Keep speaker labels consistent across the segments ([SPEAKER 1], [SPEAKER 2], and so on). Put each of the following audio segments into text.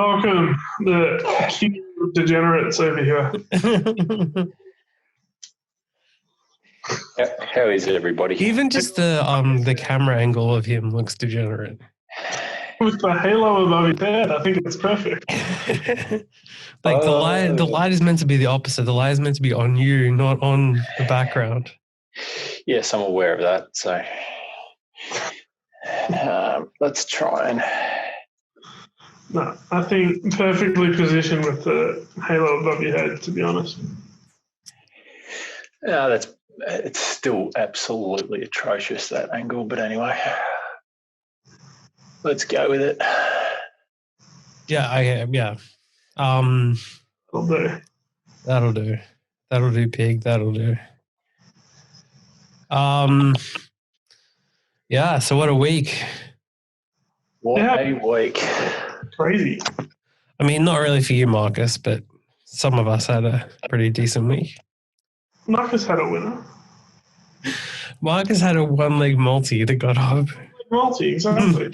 [SPEAKER 1] welcome the cute degenerates over here.
[SPEAKER 2] How is it, everybody?
[SPEAKER 3] Even just the camera angle of him looks degenerate.
[SPEAKER 1] With the halo above his head, I think it's perfect.
[SPEAKER 3] Like the light is meant to be the opposite. The light is meant to be on you, not on the background.
[SPEAKER 2] Yes, I'm aware of that. So let's try and.
[SPEAKER 1] No, I think perfectly positioned with the halo above your head, to be honest.
[SPEAKER 2] It's still absolutely atrocious, that angle, but anyway. Let's go with it.
[SPEAKER 3] Yeah.
[SPEAKER 1] That'll do.
[SPEAKER 3] That'll do. That'll do, pig. That'll do. Yeah, so what a week.
[SPEAKER 2] What a week.
[SPEAKER 1] Crazy.
[SPEAKER 3] I mean, not really for you, Marcus, but some of us had a pretty decent week.
[SPEAKER 1] Marcus had a winner.
[SPEAKER 3] Marcus had a one-leg multi that got up.
[SPEAKER 1] Multi, exactly.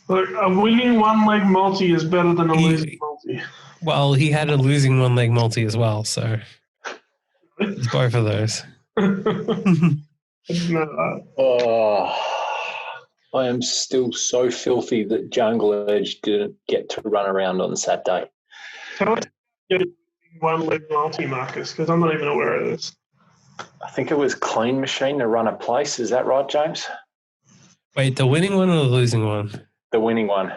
[SPEAKER 1] Look, a winning one-leg multi is better than a losing multi.
[SPEAKER 3] Well, he had a losing one-leg multi as well, so it's both of those.
[SPEAKER 2] I am still so filthy that Jungle Edge didn't get to run around on Saturday.
[SPEAKER 1] Tell us one-leg multi, Marcus, because I'm not even aware of this.
[SPEAKER 2] I think it was Clean Machine to run a place. Is that right, James?
[SPEAKER 3] Wait, the winning one or the losing one?
[SPEAKER 2] The winning one.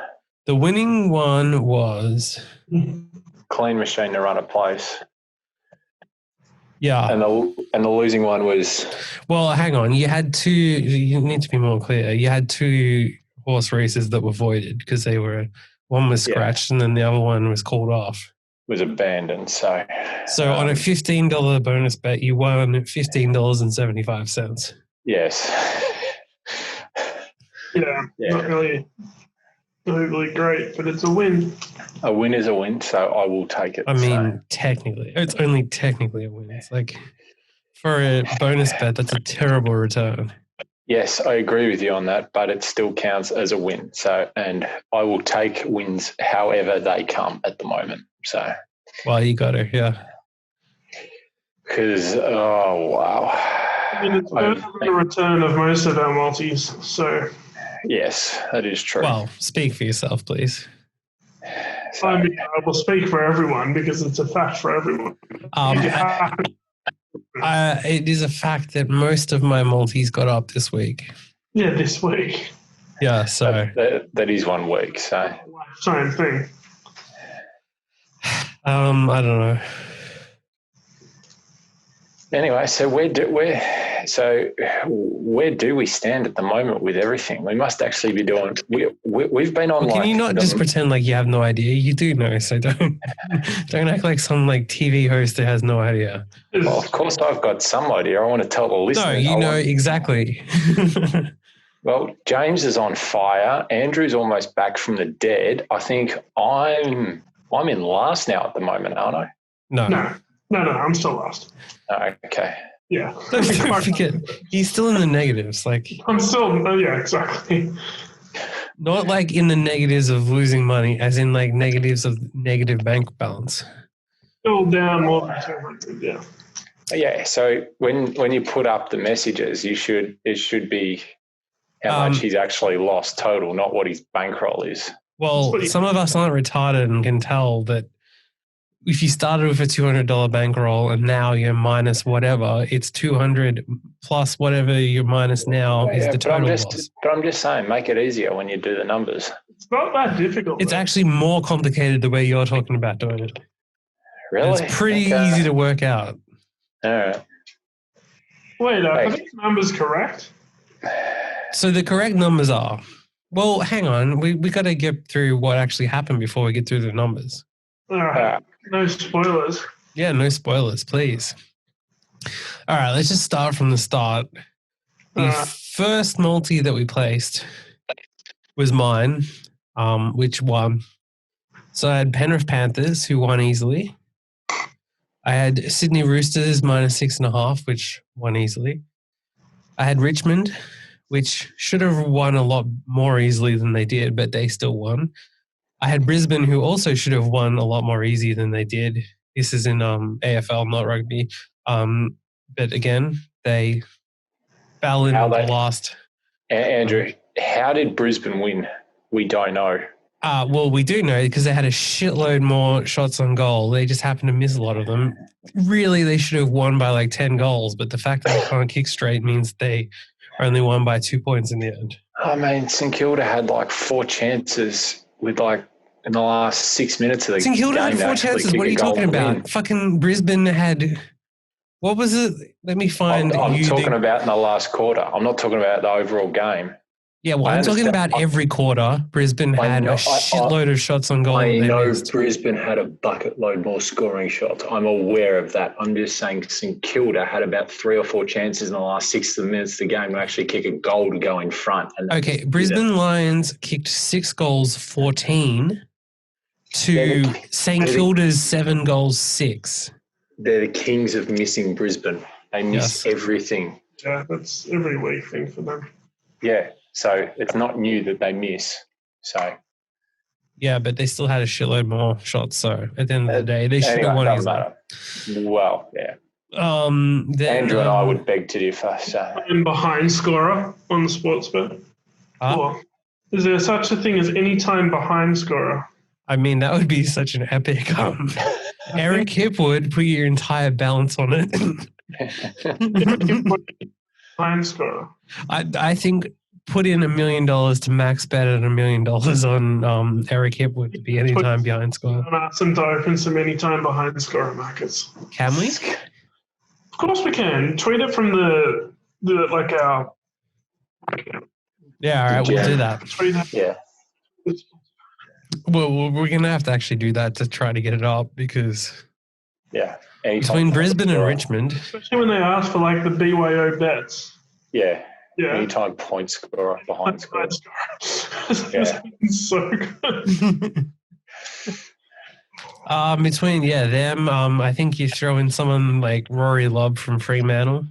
[SPEAKER 3] The winning one was...
[SPEAKER 2] Clean Machine to run a place.
[SPEAKER 3] Yeah.
[SPEAKER 2] And the losing one was...
[SPEAKER 3] Well, hang on. You had two... You need to be more clear. You had two horse races that were voided because they were... One was scratched and then the other one was called off.
[SPEAKER 2] Was abandoned, so...
[SPEAKER 3] So on a $15 bonus bet, you won $15.75.
[SPEAKER 2] Yes.
[SPEAKER 1] Yeah, not really overly great, but it's a win.
[SPEAKER 2] A win is a win, so I will take it.
[SPEAKER 3] I mean, technically. It's only technically a win. It's like, for a bonus bet, that's a terrible return.
[SPEAKER 2] Yes, I agree with you on that, but it still counts as a win. So, and I will take wins however they come at the moment. So,
[SPEAKER 3] well, you got it, yeah.
[SPEAKER 2] Because, oh wow,
[SPEAKER 1] I mean, it's better than the return of most of our multis. So,
[SPEAKER 2] yes, that is true.
[SPEAKER 3] Well, speak for yourself, please.
[SPEAKER 1] So, I mean, I will speak for everyone because it's a fact for everyone.
[SPEAKER 3] It is a fact that most of my multis got up this week.
[SPEAKER 1] Yeah, this week.
[SPEAKER 3] Yeah, so
[SPEAKER 2] that is 1 week. So
[SPEAKER 1] same thing.
[SPEAKER 3] I don't know.
[SPEAKER 2] Anyway, so where do we stand at the moment with everything? We must actually be doing. We've been on.
[SPEAKER 3] Well, can you not just pretend like you have no idea? You do know, so don't act like some like TV host that has no idea.
[SPEAKER 2] Well, of course, I've got some idea. I want to tell the listeners.
[SPEAKER 3] No, you know exactly.
[SPEAKER 2] Well, James is on fire. Andrew's almost back from the dead. I think I'm in last now at the moment, aren't I?
[SPEAKER 1] No, I'm still last.
[SPEAKER 2] Oh, okay.
[SPEAKER 1] Yeah.
[SPEAKER 3] Don't forget, he's still in the negatives. Like
[SPEAKER 1] I'm still, yeah, exactly.
[SPEAKER 3] Not like in the negatives of losing money, as in like negatives of negative bank balance.
[SPEAKER 1] Still down more than 200, yeah.
[SPEAKER 2] Yeah, so when you put up the messages, it should be how much he's actually lost total, not what his bankroll is.
[SPEAKER 3] Well, some of us aren't retarded and can tell that if you started with a $200 bankroll and now you're minus whatever, it's 200 plus whatever you're minus now is the total loss.
[SPEAKER 2] But I'm just saying, make it easier when you do the numbers.
[SPEAKER 1] It's not that difficult.
[SPEAKER 3] It's actually more complicated the way you're talking about doing it.
[SPEAKER 2] Really?
[SPEAKER 3] And it's pretty easy to work out.
[SPEAKER 2] All right.
[SPEAKER 1] Wait, are these numbers correct?
[SPEAKER 3] So the correct numbers are, well, hang on. We got to get through what actually happened before we get through the numbers.
[SPEAKER 1] All right. No spoilers.
[SPEAKER 3] Yeah, no spoilers, please. All right, let's just start from the start. The first multi that we placed was mine, which won. So I had Penrith Panthers, who won easily. I had Sydney Roosters -6.5, which won easily. I had Richmond which should have won a lot more easily than they did, but they still won. I had Brisbane, who also should have won a lot more easy than they did. This is in AFL, not rugby. But again, they fell in the last.
[SPEAKER 2] Andrew, how did Brisbane win? We don't know.
[SPEAKER 3] Well, we do know because they had a shitload more shots on goal. They just happened to miss a lot of them. Really, they should have won by like 10 goals, but the fact that they can't kick straight means they only won by 2 points in the end.
[SPEAKER 2] I mean, St Kilda had like 4 chances with like in the last 6 minutes of the game.
[SPEAKER 3] St Kilda had 4 chances. What are you talking about? Fucking Brisbane had... What was it? Let me find...
[SPEAKER 2] I'm talking about in the last quarter. I'm not talking about the overall game.
[SPEAKER 3] Yeah, well, I'm talking about every quarter. Brisbane had a shitload of shots on goal.
[SPEAKER 2] I know Brisbane had a bucket load more scoring shots. I'm aware of that. I'm just saying St Kilda had about 3 or 4 chances in the last 6 minutes of the game to actually kick a goal to go in front. And
[SPEAKER 3] Brisbane Lions kicked 6 goals, 14 to St Kilda's 7 goals, 6.
[SPEAKER 2] They're the kings of missing Brisbane. They miss everything.
[SPEAKER 1] Yeah, that's every week thing for them.
[SPEAKER 2] Yeah. So it's not new that they miss. So
[SPEAKER 3] yeah, but they still had a shitload more shots. So at the end of the day, they should have won easily.
[SPEAKER 2] Well, yeah. Andrew and I would beg to differ. So
[SPEAKER 1] and behind scorer on the sports bet. Is there such a thing as any time behind scorer?
[SPEAKER 3] I mean, that would be such an epic. Eric Hipwood, put your entire balance on it.
[SPEAKER 1] Behind scorer.
[SPEAKER 3] I think. Put in $1 million to max bet at $1 million on Eric Hipwood to be anytime behind score.
[SPEAKER 1] And ask them to open some anytime behind scorer markets.
[SPEAKER 3] Can we?
[SPEAKER 1] Of course we can. Tweet it from the like our.
[SPEAKER 3] Yeah, all right, we'll do that.
[SPEAKER 1] Tweet it.
[SPEAKER 2] Yeah.
[SPEAKER 3] Well, we're gonna have to actually do that to try to get it up because.
[SPEAKER 2] Yeah.
[SPEAKER 3] Between Brisbane and Richmond.
[SPEAKER 1] Especially when they ask for like the BYO bets.
[SPEAKER 2] Yeah. Yeah. Anytime point scorer behind scorer.
[SPEAKER 1] Yeah. So good.
[SPEAKER 3] Between them, I think you throw in someone like Rory Lobb from Fremantle.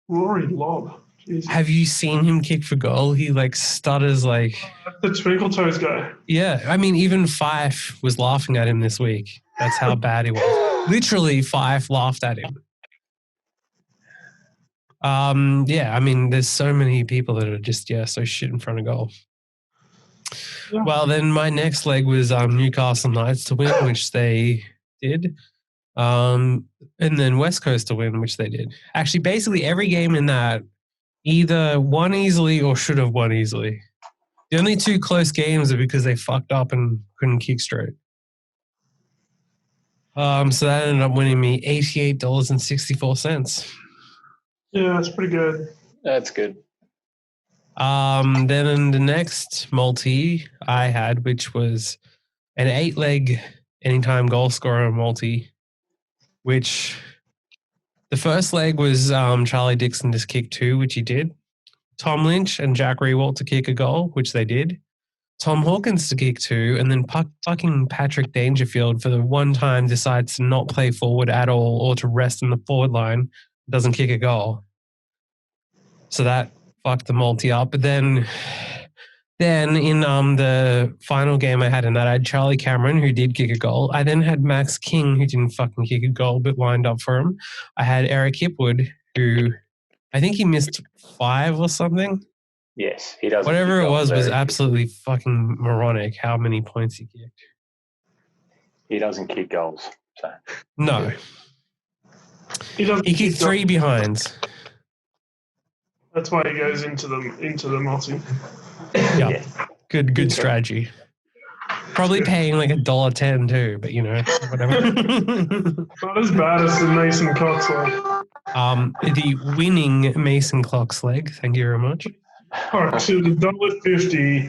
[SPEAKER 1] Rory Lobb. Jesus.
[SPEAKER 3] Have you seen him kick for goal? He like stutters like
[SPEAKER 1] the twinkle toes guy.
[SPEAKER 3] Yeah, I mean even Fife was laughing at him this week. That's how bad he was. Literally, Fife laughed at him. I mean, there's so many people that are just, so shit in front of goal. Yeah. Well, then my next leg was Newcastle Knights to win, which they did. And then West Coast to win, which they did. Actually, basically every game in that either won easily or should have won easily. The only 2 close games are because they fucked up and couldn't kick straight. So that ended up winning me $88.64.
[SPEAKER 1] Yeah, that's pretty good.
[SPEAKER 2] That's good.
[SPEAKER 3] Then in the next multi I had, which was an 8-leg anytime goal scorer multi, which the first leg was Charlie Dixon to kick 2, which he did. Tom Lynch and Jack Rewalt to kick a goal, which they did. Tom Hawkins to kick 2, and then fucking Patrick Dangerfield for the one time decides to not play forward at all or to rest in the forward line. Doesn't kick a goal. So that fucked the multi up. But then in the final game I had in that, I had Charlie Cameron, who did kick a goal. I then had Max King, who didn't fucking kick a goal, but lined up for him. I had Eric Hipwood, who I think he missed 5 or something.
[SPEAKER 2] Yes, he does.
[SPEAKER 3] Whatever it was absolutely fucking moronic how many points he kicked.
[SPEAKER 2] He doesn't kick goals. So.
[SPEAKER 3] No. He kicked 3 behinds.
[SPEAKER 1] That's why he goes into the multi.
[SPEAKER 3] Yeah. Good strategy. Probably paying like $1.10 too, but whatever.
[SPEAKER 1] Not as bad as the Mason Cox leg.
[SPEAKER 3] The winning Mason Cox leg. Thank you very much.
[SPEAKER 1] All right, so $1.50.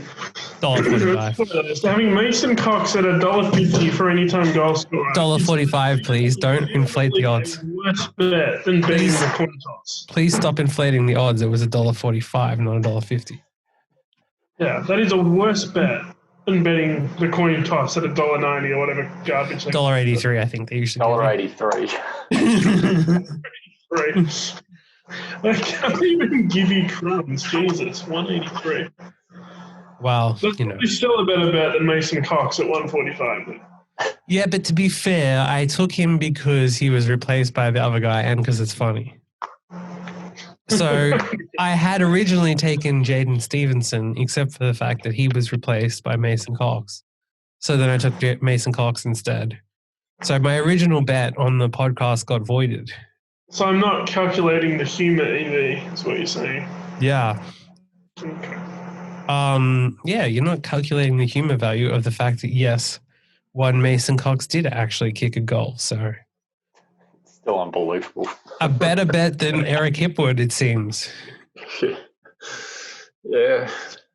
[SPEAKER 3] $1.45.
[SPEAKER 1] Having Mason Cox at $1.50 for any time goal scorer.
[SPEAKER 3] $1.45, please. Don't inflate the odds.
[SPEAKER 1] Worse bet than betting the coin toss.
[SPEAKER 3] Please stop inflating the odds. It was $1.45, not $1.50.
[SPEAKER 1] Yeah, that is a worse bet than betting the coin toss at $1.90 or whatever garbage.
[SPEAKER 3] $1.83, I think they usually.
[SPEAKER 2] $1.83.
[SPEAKER 1] I can't even give you crumbs. Jesus, 183.
[SPEAKER 3] Well,
[SPEAKER 1] That's probably still a better bet than Mason Cox at 145.
[SPEAKER 3] Yeah, but to be fair, I took him because he was replaced by the other guy and because it's funny. So I had originally taken Jaden Stevenson, except for the fact that he was replaced by Mason Cox. So then I took Mason Cox instead. So my original bet on the podcast got voided.
[SPEAKER 1] So I'm not calculating the humour EV, is what you're saying.
[SPEAKER 3] Yeah.
[SPEAKER 1] Okay.
[SPEAKER 3] Yeah, you're not calculating the humour value of the fact that, yes, one Mason Cox did actually kick a goal. So
[SPEAKER 2] still unbelievable.
[SPEAKER 3] A better bet than Eric Hipwood, it seems.
[SPEAKER 2] Yeah,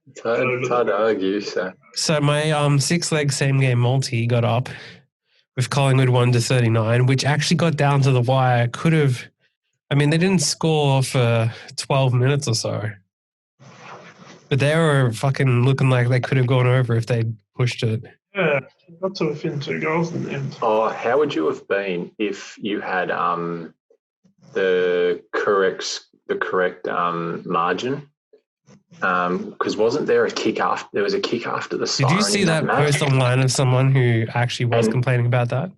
[SPEAKER 2] it's hard to argue.
[SPEAKER 3] So my 6-leg same-game multi got up with Collingwood 1-39, which actually got down to the wire. Could have, I mean, they didn't score for 12 minutes or so. But they were fucking looking like they could have gone over if they'd pushed it.
[SPEAKER 1] Yeah, got to within 2 goals in the end.
[SPEAKER 2] Oh, how would you have been if you had the correct margin? Because wasn't there a kick after? There was a kick after the siren.
[SPEAKER 3] Did you see that post online of someone who actually was complaining about that?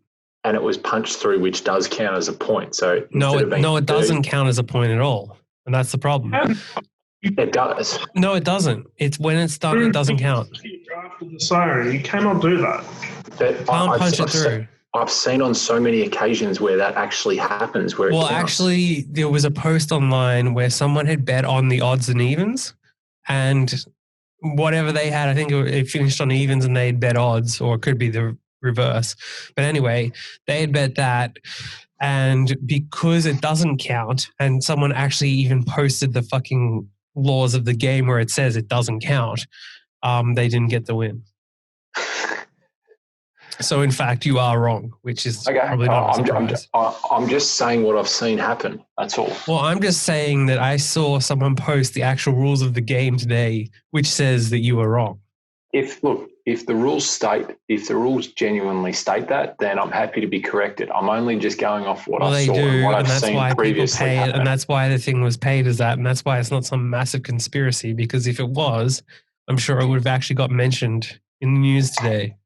[SPEAKER 2] And it was punched through, which does count as a point. So
[SPEAKER 3] no, it doesn't count as a point at all, and that's the problem.
[SPEAKER 2] It does.
[SPEAKER 3] No, it doesn't. It's when it's done, it doesn't count.
[SPEAKER 1] After the siren, you cannot do that.
[SPEAKER 3] Can't punch it through.
[SPEAKER 2] I've seen on so many occasions where that actually happens. Well,
[SPEAKER 3] actually, there was a post online where someone had bet on the odds and evens, and whatever they had, I think it finished on evens and they'd bet odds, or it could be the reverse. But anyway, they had bet that. And because it doesn't count, and someone actually even posted the fucking laws of the game where it says it doesn't count, they didn't get the win. So, in fact, you are wrong, which is probably not a surprise.
[SPEAKER 2] I'm just saying what I've seen happen. That's all.
[SPEAKER 3] Well, I'm just saying that I saw someone post the actual rules of the game today, which says that you were wrong.
[SPEAKER 2] If the rules genuinely state that, then I'm happy to be corrected. I'm only just going off what I saw and what I've seen previously happen.
[SPEAKER 3] And that's why the thing was paid as that, and that's why it's not some massive conspiracy, because if it was, I'm sure it would have actually got mentioned in the news today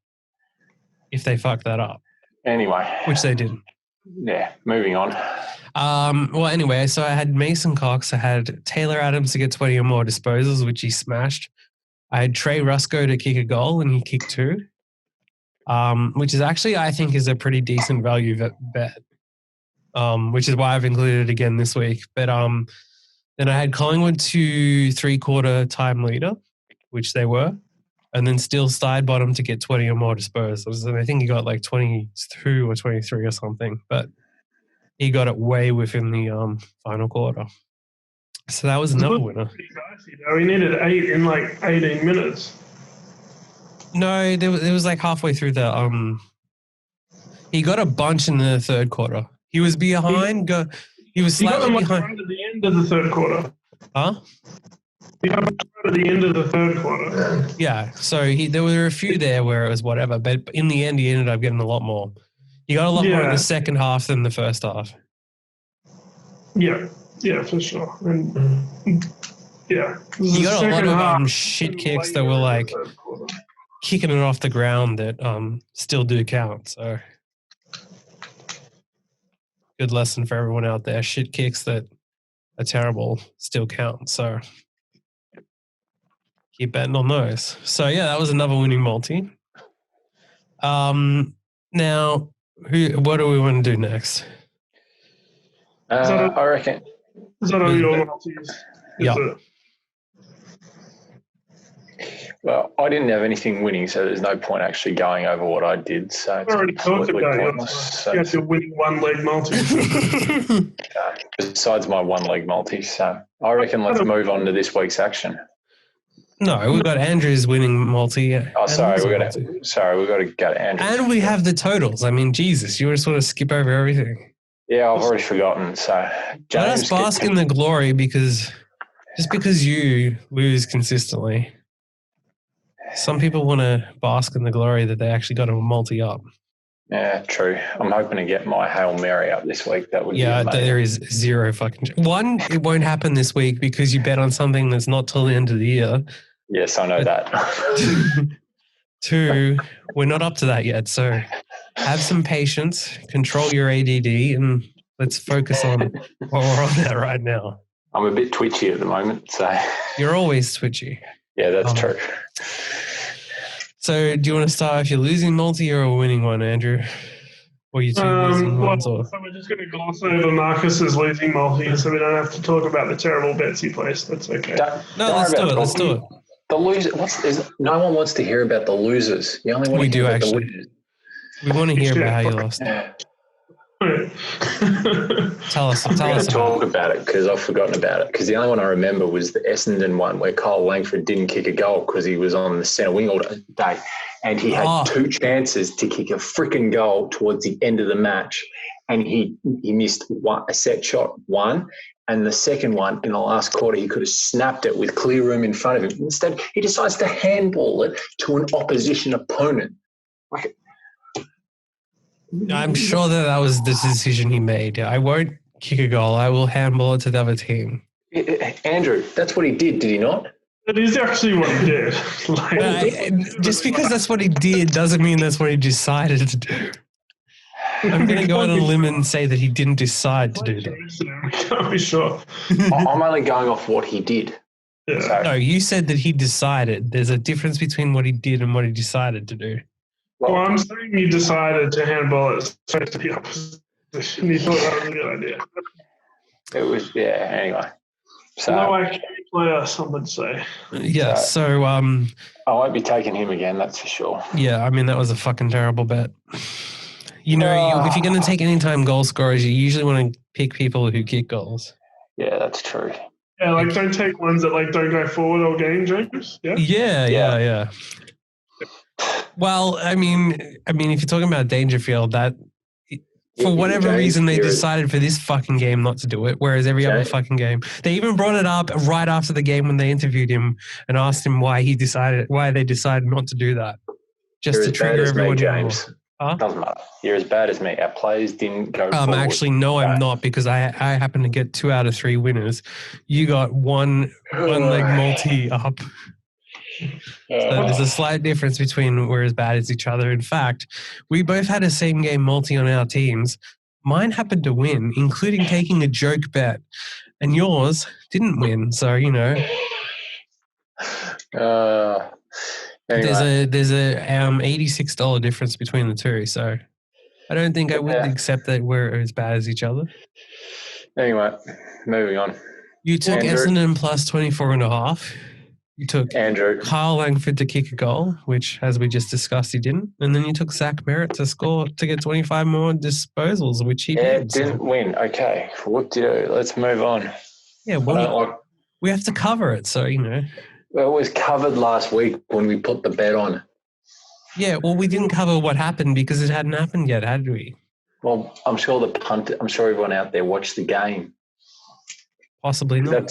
[SPEAKER 3] if they fucked that up.
[SPEAKER 2] Anyway.
[SPEAKER 3] Which they didn't.
[SPEAKER 2] Yeah, moving on.
[SPEAKER 3] Well, anyway, so I had Mason Cox. I had Taylor Adams to get 20 or more disposals, which he smashed. I had Trey Rusco to kick a goal, and he kicked 2, which is actually, I think, is a pretty decent value bet, which is why I've included it again this week. But then I had Collingwood to 3/4 time leader, which they were, and then Steele Sidebottom to get 20 or more disposals. And I think he got like 22 or 23 or something, but he got it way within the final quarter. So that was another winner.
[SPEAKER 1] He needed 8 in like 18 minutes.
[SPEAKER 3] No, there was like halfway through the he got a bunch in the third quarter. He was behind. He was slightly behind
[SPEAKER 1] right at the end of the third quarter.
[SPEAKER 3] Huh?
[SPEAKER 1] He got right at the end of the third quarter.
[SPEAKER 3] Yeah. So there were a few there where it was whatever, but in the end, he ended up getting a lot more. He got a lot more in the second half than the first half.
[SPEAKER 1] Yeah. Yeah, for sure. And yeah.
[SPEAKER 3] You got a lot of shit kicks that were like kicking it off the ground that still do count. So good lesson for everyone out there. Shit kicks that are terrible still count. So keep betting on those. So yeah, that was another winning multi. Now, what do we want to do next?
[SPEAKER 2] I reckon.
[SPEAKER 1] Is that all your multis?
[SPEAKER 3] Yeah.
[SPEAKER 2] Well, I didn't have anything winning, so there's no point actually going over what I did. So
[SPEAKER 1] I already talked about it. You have to win 1-leg multi.
[SPEAKER 2] Besides my 1-leg multi. So I reckon let's move on to this week's action.
[SPEAKER 3] No, we've got Andrew's winning multi.
[SPEAKER 2] Oh, sorry, we've got to go to Andrew.
[SPEAKER 3] And we have the totals. I mean, Jesus, you just want to skip over everything.
[SPEAKER 2] Yeah, I've already forgotten. So
[SPEAKER 3] let us bask in the glory because you lose consistently. Some people want to bask in the glory that they actually got a multi up.
[SPEAKER 2] Yeah, true. I'm hoping to get my Hail Mary up this week. That would be amazing.
[SPEAKER 3] There is zero fucking... One, it won't happen this week because you bet on something that's not till the end of the year.
[SPEAKER 2] Yes, I know that.
[SPEAKER 3] Two, we're not up to that yet. So have some patience, control your ADD, and let's focus on what we're on at right now.
[SPEAKER 2] I'm a bit twitchy at the moment, so...
[SPEAKER 3] You're always twitchy.
[SPEAKER 2] Yeah, that's true.
[SPEAKER 3] So do you want to start if you're losing multi or a winning one, Andrew? Or you two losing ones? Or?
[SPEAKER 1] So we're just going to gloss over Marcus's losing multi so we don't have to talk about the terrible bets he placed. That's okay.
[SPEAKER 3] Let's do it. Let's do it.
[SPEAKER 2] The losers. No one wants to hear about the losers. You only want to hear about the winners.
[SPEAKER 3] We want to hear about how you lost. Tell us.
[SPEAKER 2] I'm going to talk about it because I've forgotten about it. Because the only one I remember was the Essendon one where Kyle Langford didn't kick a goal because he was on the centre wing all day, and he had 2 chances to kick a freaking goal towards the end of the match, and he missed a set shot, one, and the second one in the last quarter he could have snapped it with clear room in front of him. Instead, he decides to handball it to an opposition opponent.
[SPEAKER 3] I'm sure that was the decision he made. I won't kick a goal. I will handball it to the other team.
[SPEAKER 2] Andrew, that's what he did he not?
[SPEAKER 1] That is actually what he did.
[SPEAKER 3] Just because that's what he did doesn't mean that's what he decided to do. I'm going to go on a limb and say that he didn't decide to do that.
[SPEAKER 1] We can't be sure.
[SPEAKER 2] I'm only going off what he did.
[SPEAKER 1] Yeah.
[SPEAKER 2] So,
[SPEAKER 3] no, you said that he decided. There's a difference between what he did and what he decided to do.
[SPEAKER 1] Well, I'm saying he decided to handball it straight to the opposition. He thought that was a good idea.
[SPEAKER 2] It was, anyway. So,
[SPEAKER 1] no IQ player, some would say.
[SPEAKER 3] Yeah, so
[SPEAKER 2] I won't be taking him again, that's for sure.
[SPEAKER 3] Yeah, I mean, that was a fucking terrible bet. You know, if you're going to take anytime goal scorers, you usually want to pick people who kick goals.
[SPEAKER 2] Yeah, that's true.
[SPEAKER 1] Yeah, don't take ones that don't go forward all game, James.
[SPEAKER 3] Yeah. Well, I mean, if you're talking about Dangerfield, that for whatever reason they decided for this fucking game not to do it, whereas every other fucking game they even brought it up right after the game when they interviewed him and asked him why they decided not to do that, just to trigger everyone.
[SPEAKER 2] James. Huh? Doesn't matter. You're as bad as me. Our players didn't go forward.
[SPEAKER 3] Actually, no, I'm not, because I happen to get 2 out of 3 winners. You got one leg multi up. So there's a slight difference between we're as bad as each other. In fact, we both had a same game multi on our teams. Mine happened to win, including taking a joke bet, and yours didn't win. So
[SPEAKER 2] Anyway.
[SPEAKER 3] There's a $86 difference between the two. So I don't think I would accept that we're as bad as each other.
[SPEAKER 2] Anyway, moving on.
[SPEAKER 3] You took Essendon plus 24.5. You took
[SPEAKER 2] Andrew
[SPEAKER 3] Kyle Langford to kick a goal, which, as we just discussed, he didn't. And then you took Zach Merrett to score to get 25 more disposals, which he did.
[SPEAKER 2] Didn't win. Okay, whoop-de-doo. Let's move on.
[SPEAKER 3] Yeah, well, we have to cover it, so,
[SPEAKER 2] Well, it was covered last week when we put the bet on.
[SPEAKER 3] Yeah, well, we didn't cover what happened because it hadn't happened yet, had we?
[SPEAKER 2] Well, I'm sure everyone out there watched the game.
[SPEAKER 3] Possibly not.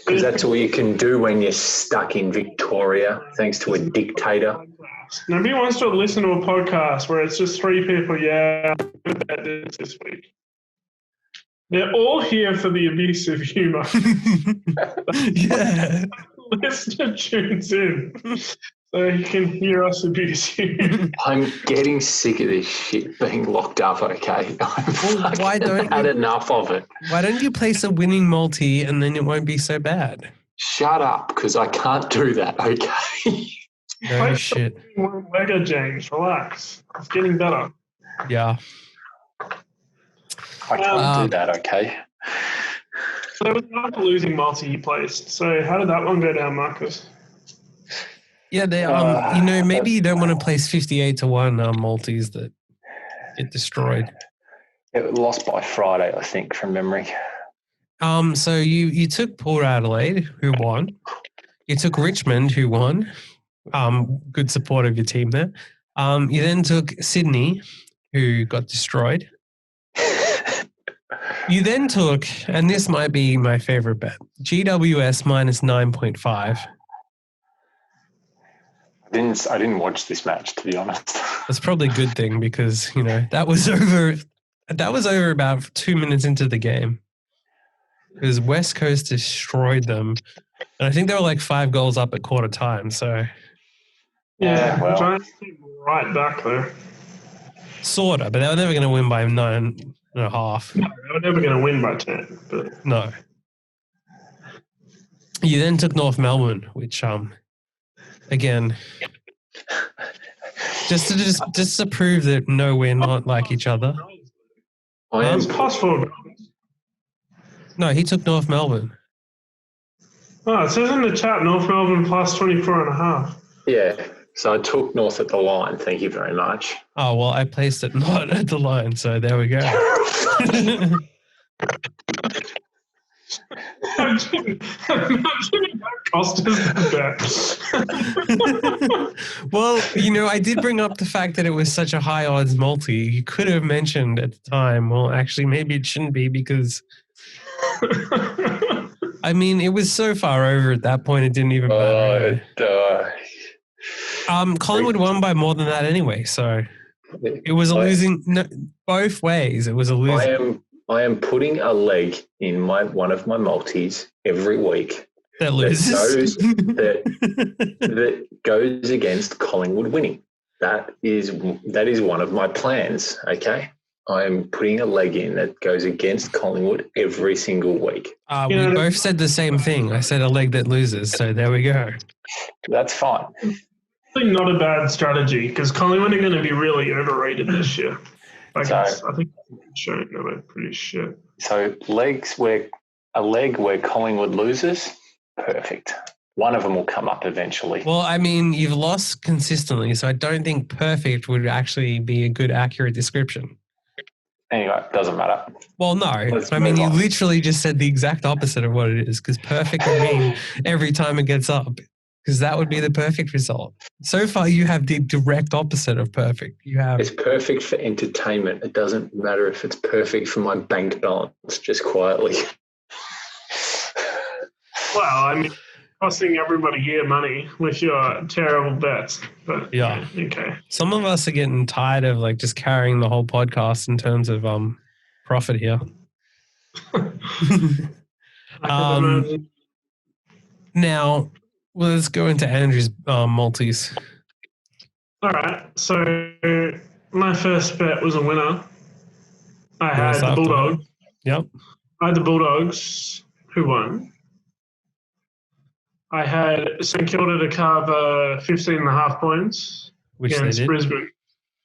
[SPEAKER 2] Because that's all you can do when you're stuck in Victoria, thanks to a dictator.
[SPEAKER 1] Nobody wants to listen to a podcast where it's just 3 people, about this week. They're all here for the abusive humour.
[SPEAKER 3] Yeah.
[SPEAKER 1] Listener tunes in so he can hear us abuse you.
[SPEAKER 2] I'm getting sick of this shit being locked up, okay?
[SPEAKER 3] Why don't
[SPEAKER 2] had enough of it.
[SPEAKER 3] Why don't you place a winning multi and then it won't be so bad?
[SPEAKER 2] Shut up, because I can't do that, okay?
[SPEAKER 3] No shit.
[SPEAKER 1] Legger, James, relax. It's getting better.
[SPEAKER 3] Yeah.
[SPEAKER 2] I can't do that, okay?
[SPEAKER 1] So that was not the losing multi he placed. So how did that one go down, Marcus?
[SPEAKER 3] Yeah, they maybe you don't want to place 58-1 multis that get destroyed.
[SPEAKER 2] It lost by Friday, I think, from memory.
[SPEAKER 3] So you took Port Adelaide, who won. You took Richmond, who won. Good support of your team there. You then took Sydney, who got destroyed. You then took, and this might be my favorite bet, GWS minus 9.5.
[SPEAKER 2] I didn't watch this match, to be honest.
[SPEAKER 3] That's probably a good thing because, that was over about 2 minutes into the game. Because West Coast destroyed them. And I think they were like 5 goals up at quarter time, so.
[SPEAKER 1] Yeah,
[SPEAKER 2] well.
[SPEAKER 1] Giants came right back there.
[SPEAKER 3] Sorta, but they were never going to win by 9.5.
[SPEAKER 1] No, they were never going to win by 10. But.
[SPEAKER 3] No. You then took North Melbourne, which, again, just to prove that no, we're not like each other.
[SPEAKER 1] It's possible.
[SPEAKER 3] No, he took North Melbourne.
[SPEAKER 1] Oh, it says in the chat North Melbourne plus 24.5.
[SPEAKER 2] Yeah, so I took North at the line. Thank you very much.
[SPEAKER 3] Oh, well, I placed it not at the line, so there we go.
[SPEAKER 1] Imagine that cost us the bet.
[SPEAKER 3] Well, I did bring up the fact that it was such a high odds multi. You could have mentioned at the time, well, actually, maybe it shouldn't be because, I mean, it was so far over at that point, it didn't even matter. Collingwood won by more than that anyway, so it was a losing. No, both ways, it was a losing.
[SPEAKER 2] I am putting a leg in one of my multis every week
[SPEAKER 3] that loses.
[SPEAKER 2] That goes against Collingwood winning. That is one of my plans. Okay, I am putting a leg in that goes against Collingwood every single week.
[SPEAKER 3] We both said the same thing. I said a leg that loses, so there we go.
[SPEAKER 2] That's fine.
[SPEAKER 1] Not a bad strategy because Collingwood are going to be really overrated this year. I think it's shown they were pretty shit.
[SPEAKER 2] So a leg where Collingwood loses, perfect. One of them will come up eventually.
[SPEAKER 3] Well, I mean, you've lost consistently, so I don't think perfect would actually be a good, accurate description.
[SPEAKER 2] Anyway, doesn't matter.
[SPEAKER 3] Well, no. I mean, you literally just said the exact opposite of what it is because perfect would mean every time it gets up. Because that would be the perfect result. So far, you have the direct opposite of perfect. It's
[SPEAKER 2] perfect for entertainment. It doesn't matter if it's perfect for my bank balance, just quietly.
[SPEAKER 1] Well, I mean, costing everybody here money with your terrible bets. But
[SPEAKER 3] yeah.
[SPEAKER 1] Okay.
[SPEAKER 3] Some of us are getting tired of just carrying the whole podcast in terms of profit here. Now, let's go into Andrew's multis.
[SPEAKER 1] All right. So my first bet was a winner. I had the Bulldogs.
[SPEAKER 3] Yep.
[SPEAKER 1] I had the Bulldogs who won. I had St Kilda to cover 15.5 points against Brisbane.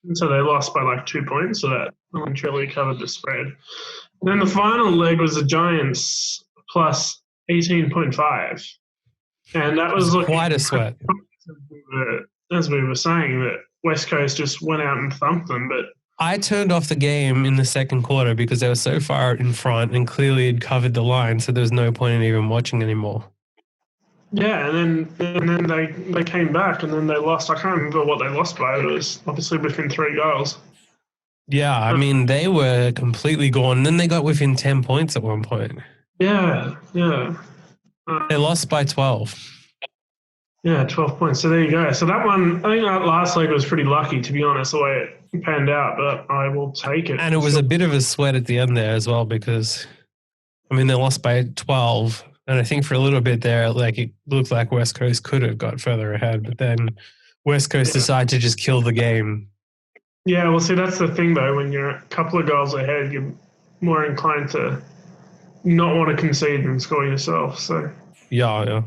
[SPEAKER 1] And so they lost by 2 points, so that momentarily covered the spread. And then the final leg was the Giants plus 18.5. And that was
[SPEAKER 3] quite a sweat.
[SPEAKER 1] As we were saying, that West Coast just went out and thumped them. But
[SPEAKER 3] I turned off the game in the second quarter because they were so far in front and clearly had covered the line, so there was no point in even watching anymore.
[SPEAKER 1] Yeah, and then they came back and then they lost. I can't remember what they lost by. It was obviously within 3 goals.
[SPEAKER 3] Yeah, I mean, they were completely gone. Then they got within 10 points at one point.
[SPEAKER 1] Yeah.
[SPEAKER 3] They lost by 12.
[SPEAKER 1] Yeah, 12 points. So there you go. So that one, I think that last leg was pretty lucky, to be honest, the way it panned out, but I will take it.
[SPEAKER 3] And it was a bit of a sweat at the end there as well because, I mean, they lost by 12. And I think for a little bit there, it looked like West Coast could have got further ahead, but then West Coast decided to just kill the game.
[SPEAKER 1] Yeah, well, see, that's the thing, though. When you're a couple of goals ahead, you're more inclined to not want to concede and score yourself. So
[SPEAKER 3] yeah.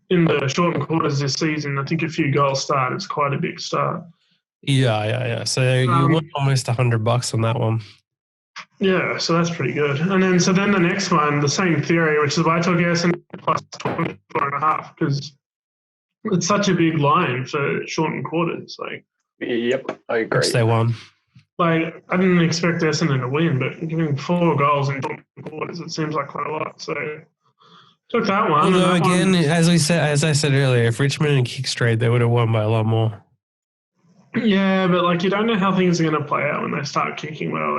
[SPEAKER 1] In the shortened quarters this season, I think a few goals start is quite a big start.
[SPEAKER 3] Yeah. So you won almost $100 on that one.
[SPEAKER 1] Yeah, so that's pretty good. And then the next one, the same theory, which is why I took Essendon plus 24.5 because it's such a big line for shortened quarters.
[SPEAKER 2] Yep, I agree.
[SPEAKER 3] Which they won.
[SPEAKER 1] I didn't expect Essendon to win, but giving 4 goals in shortened quarters, it seems like quite a lot. So took that one.
[SPEAKER 3] Although again, as I said earlier, if Richmond and kick straight, they would have won by a lot more.
[SPEAKER 1] Yeah, but you don't know how things are going to play out when they start kicking well.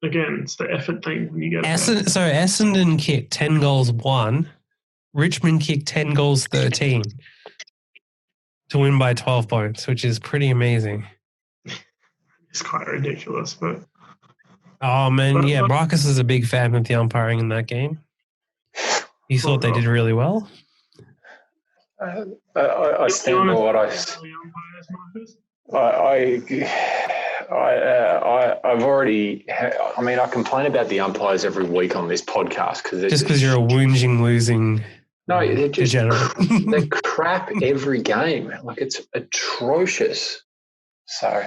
[SPEAKER 1] Again, it's the effort thing when you get
[SPEAKER 3] Essendon kicked 10 goals, 1, Richmond kicked 10 goals, 13 to win by 12 points, which is pretty amazing.
[SPEAKER 1] It's quite ridiculous, but...
[SPEAKER 3] Oh, man, yeah, Marcus is a big fan of the umpiring in that game. He thought they did really well.
[SPEAKER 2] I stand by what I've already... I mean, I complain about the umpires every week on this podcast.
[SPEAKER 3] Just because you're a whinging, losing...
[SPEAKER 2] No, they're just
[SPEAKER 3] degenerate.
[SPEAKER 2] they're crap every game. Like, it's atrocious. So...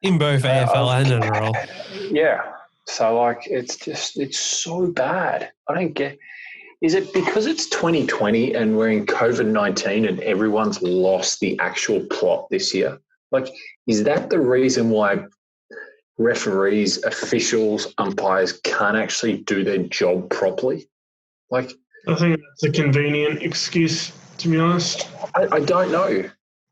[SPEAKER 3] In both AFL and NRL.
[SPEAKER 2] Yeah. So, like, it's so bad. I don't get... Is it because it's 2020 and we're in COVID-19 and everyone's lost the actual plot this year? Like, is that the reason why referees, officials, umpires can't actually do their job properly? Like,
[SPEAKER 1] I think that's a convenient excuse, to be honest.
[SPEAKER 2] I don't know.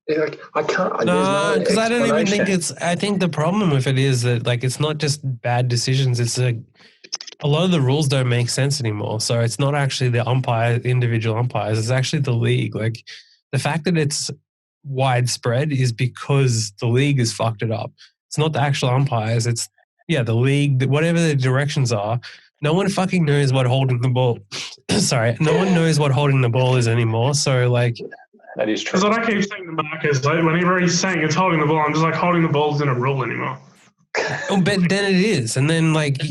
[SPEAKER 2] Like, I can't.
[SPEAKER 3] No, because I don't even think it's... I think the problem with it is that, like, it's not just bad decisions. It's a lot of the rules don't make sense anymore. So it's not actually the individual umpires. It's actually the league. Like, the fact that it's widespread is because the league has fucked it up. It's not the actual umpires. It's, the league, whatever the directions are. No one fucking knows what holding the ball... Sorry. No one knows what holding the ball is anymore. So, like...
[SPEAKER 2] That is true.
[SPEAKER 1] Because what I keep saying to Marcus, like, whenever he's saying it's holding the ball, I'm just like, holding the ball isn't a rule anymore.
[SPEAKER 3] Oh, but then it is. And then, like,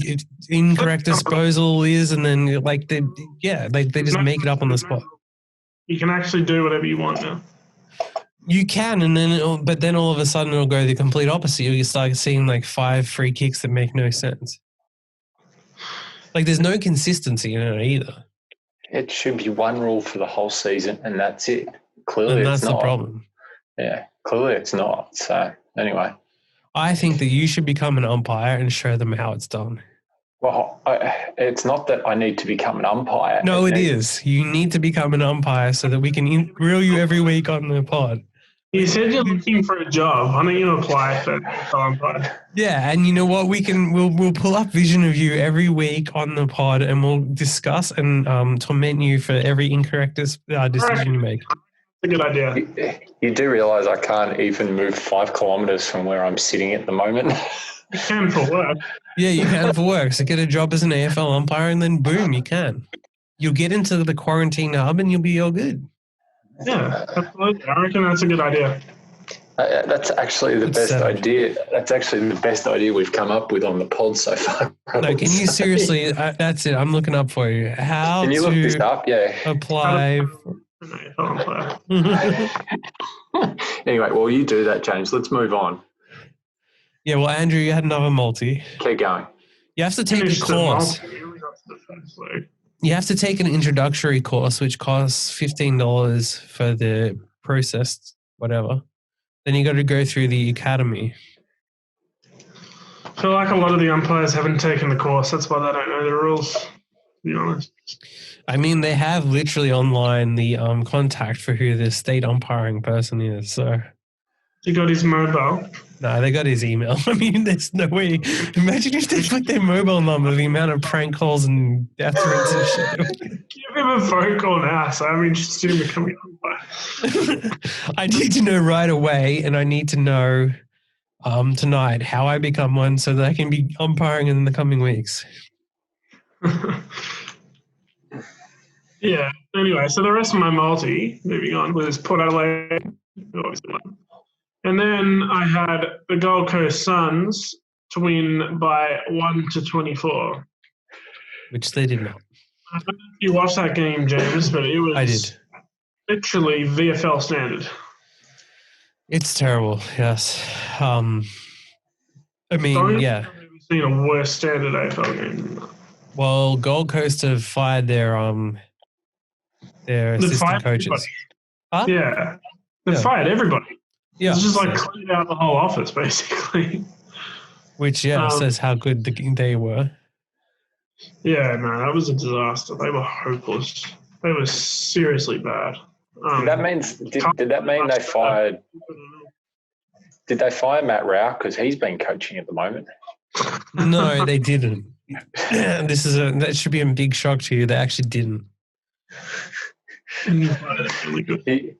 [SPEAKER 3] incorrect disposal is, and then, like, they just make it up on the spot.
[SPEAKER 1] You can actually do whatever you want now.
[SPEAKER 3] You can, and then, but then all of a sudden it'll go the complete opposite. You start seeing, like, 5 free kicks that make no sense. Like, there's no consistency in it either.
[SPEAKER 2] It should be one rule for the whole season, and that's it. Clearly,
[SPEAKER 3] and that's
[SPEAKER 2] it's not.
[SPEAKER 3] The problem.
[SPEAKER 2] Yeah, clearly it's not. So, anyway.
[SPEAKER 3] I think that you should become an umpire and show them how it's done.
[SPEAKER 2] Well, it's not that I need to become an umpire.
[SPEAKER 3] No, it is. You need to become an umpire so that we can grill you every week on the pod.
[SPEAKER 1] You said you're looking for a job. Why don't you apply for umpire?
[SPEAKER 3] Yeah, and you know what? We'll pull up vision of you every week on the pod, and we'll discuss and torment you for every incorrect decision you make.
[SPEAKER 1] A good idea.
[SPEAKER 2] You do realise I can't even move 5 kilometres from where I'm sitting at the moment.
[SPEAKER 1] You can for work.
[SPEAKER 3] Yeah, you can for work. So get a job as an AFL umpire and then boom, you can. You'll get into the quarantine hub and you'll be all good.
[SPEAKER 1] Yeah, absolutely. I reckon that's a good idea.
[SPEAKER 2] That's actually the best idea. That's actually the best idea we've come up with on the pod so far.
[SPEAKER 3] No, can you seriously? That's it. I'm looking up for you. How
[SPEAKER 2] can you look this up? Yeah.
[SPEAKER 3] Apply.
[SPEAKER 2] Anyway, well, you do that, James. Let's move on.
[SPEAKER 3] Yeah, well, Andrew, you had another multi.
[SPEAKER 2] Keep going.
[SPEAKER 3] You have to take a course. You have to take an introductory course, which costs $15 for the processed whatever. Then you got to go through the academy.
[SPEAKER 1] I feel like a lot of the umpires haven't taken the course. That's why they don't know the rules, to be honest.
[SPEAKER 3] I mean, they have literally online the contact for who the state umpiring person is. So
[SPEAKER 1] you got his mobile?
[SPEAKER 3] No, they got his email. I mean, there's no way. Imagine if they put their mobile number, the amount of prank calls and death threats and shit.
[SPEAKER 1] Give him a phone call now, so I'm interested in becoming an umpire.
[SPEAKER 3] I need to know right away, and I need to know tonight how I become one so that I can be umpiring in the coming weeks.
[SPEAKER 1] Yeah. Anyway, so the rest of my multi, moving on, was Port Adelaide, obviously won. And then I had the Gold Coast Suns to win by 1-24.
[SPEAKER 3] Which they did not.
[SPEAKER 1] I don't know if you watched that game, James, but it was
[SPEAKER 3] I did.
[SPEAKER 1] Literally VFL standard.
[SPEAKER 3] It's terrible, yes. I mean, yeah.
[SPEAKER 1] I've never seen a worse standard AFL game than that.
[SPEAKER 3] Well, Gold Coast have fired their assistant coaches.
[SPEAKER 1] Huh? Yeah. They fired everybody.
[SPEAKER 3] Yeah.
[SPEAKER 1] It's just like cleaned out the whole office, basically.
[SPEAKER 3] Which, says how good they were.
[SPEAKER 2] Yeah,
[SPEAKER 1] no, that was a disaster. They were hopeless. They were seriously bad.
[SPEAKER 2] Did that mean they fired? Did they fire Matt Rao because he's been coaching at the moment?
[SPEAKER 3] No, they didn't. That should be a big shock to you. They actually didn't.
[SPEAKER 1] Really good.
[SPEAKER 2] He,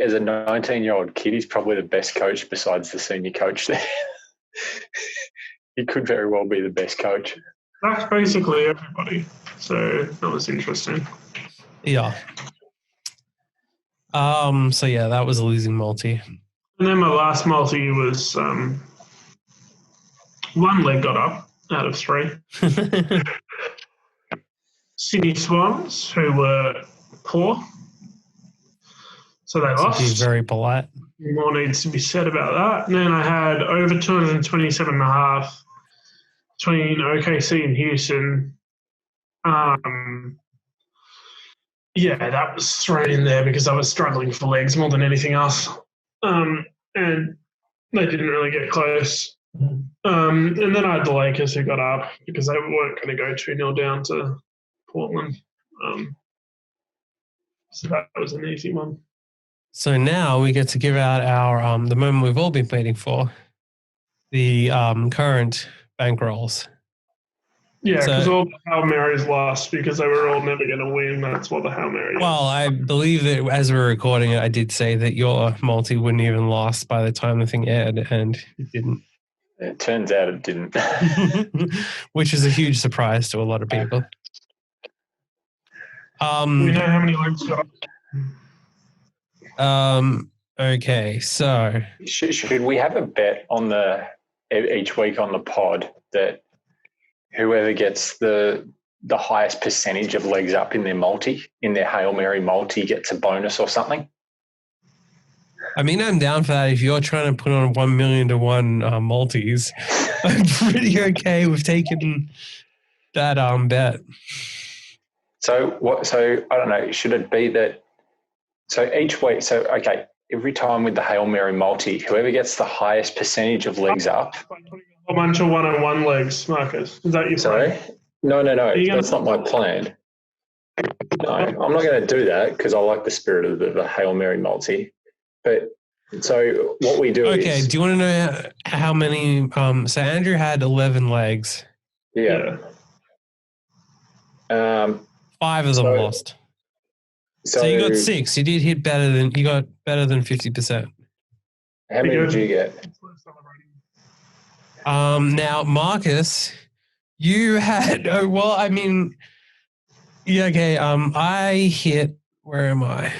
[SPEAKER 2] as a 19-year-old kid, he's probably the best coach besides the senior coach there. He could very well be the best coach.
[SPEAKER 1] That's basically everybody. So that was interesting.
[SPEAKER 3] Yeah. So yeah, that was a losing multi.
[SPEAKER 1] And then my last multi was one leg got up out of 3. Sydney Swans, who were poor. So they lost.
[SPEAKER 3] Be very polite.
[SPEAKER 1] More needs to be said about that. And then I had over 227.5 between OKC and Houston. Yeah, that was thrown in there because I was struggling for legs more than anything else. And they didn't really get close. And then I had the Lakers who got up because they weren't going to go 2-0 down to Portland. So that was an easy one.
[SPEAKER 3] So now we get to give out our the moment we've all been waiting for, the current bankrolls.
[SPEAKER 1] Yeah, because all the Hail Marys lost because they were all never going to win. That's what the Hail Mary is.
[SPEAKER 3] Well, I believe that as we were recording it, I did say that your multi wouldn't even last by the time the thing aired, and it didn't.
[SPEAKER 2] It turns out it didn't.
[SPEAKER 3] Which is a huge surprise to a lot of people.
[SPEAKER 1] We know how many legs got.
[SPEAKER 3] Okay, so
[SPEAKER 2] should we have a bet on each week on the pod that whoever gets the highest percentage of legs up in their Hail Mary multi gets a bonus or something?
[SPEAKER 3] I mean, I'm down for that. If you're trying to put on 1 million to 1 multis, I'm pretty okay with taking that bet.
[SPEAKER 2] So I don't know. Should it be that? So each week. So okay, every time with the Hail Mary multi, whoever gets the highest percentage of legs up.
[SPEAKER 1] A bunch of 1-on-1 legs, Marcus. Is that your
[SPEAKER 2] plan? No. That's not my plan. No, I'm not going to do that because I like the spirit of the Hail Mary multi. But so what we do is...
[SPEAKER 3] Okay, do you want to know how many... so Andrew had 11 legs.
[SPEAKER 2] Yeah.
[SPEAKER 3] 5 of them lost. So you got 6. You got better than 50%.
[SPEAKER 2] How many did you get?
[SPEAKER 3] Now, Marcus, you had... Oh, well, I mean... Yeah, okay. I hit... Where am I?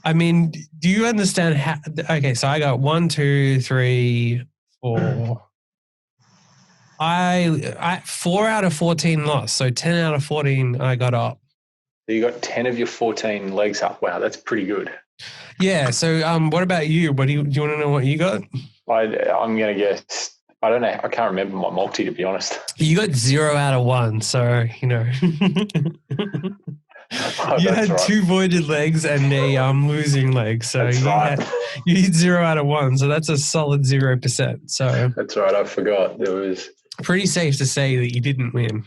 [SPEAKER 3] I mean, do you understand how... Okay, so I got 1, 2, 3, 4... I 4 out of 14 lost, so 10 out of 14 I got up.
[SPEAKER 2] So you got 10 of your 14 legs up. Wow, that's pretty good.
[SPEAKER 3] Yeah. So, what about you? Do you want to know what you got?
[SPEAKER 2] I'm going to guess. I don't know. I can't remember my multi, to be honest.
[SPEAKER 3] You got 0 out of 1. So you know. You had right. 2 voided legs and a losing leg. So you hit 0 out of 1. So that's a solid 0%. So
[SPEAKER 2] that's right. I forgot there was.
[SPEAKER 3] Pretty safe to say that you didn't win.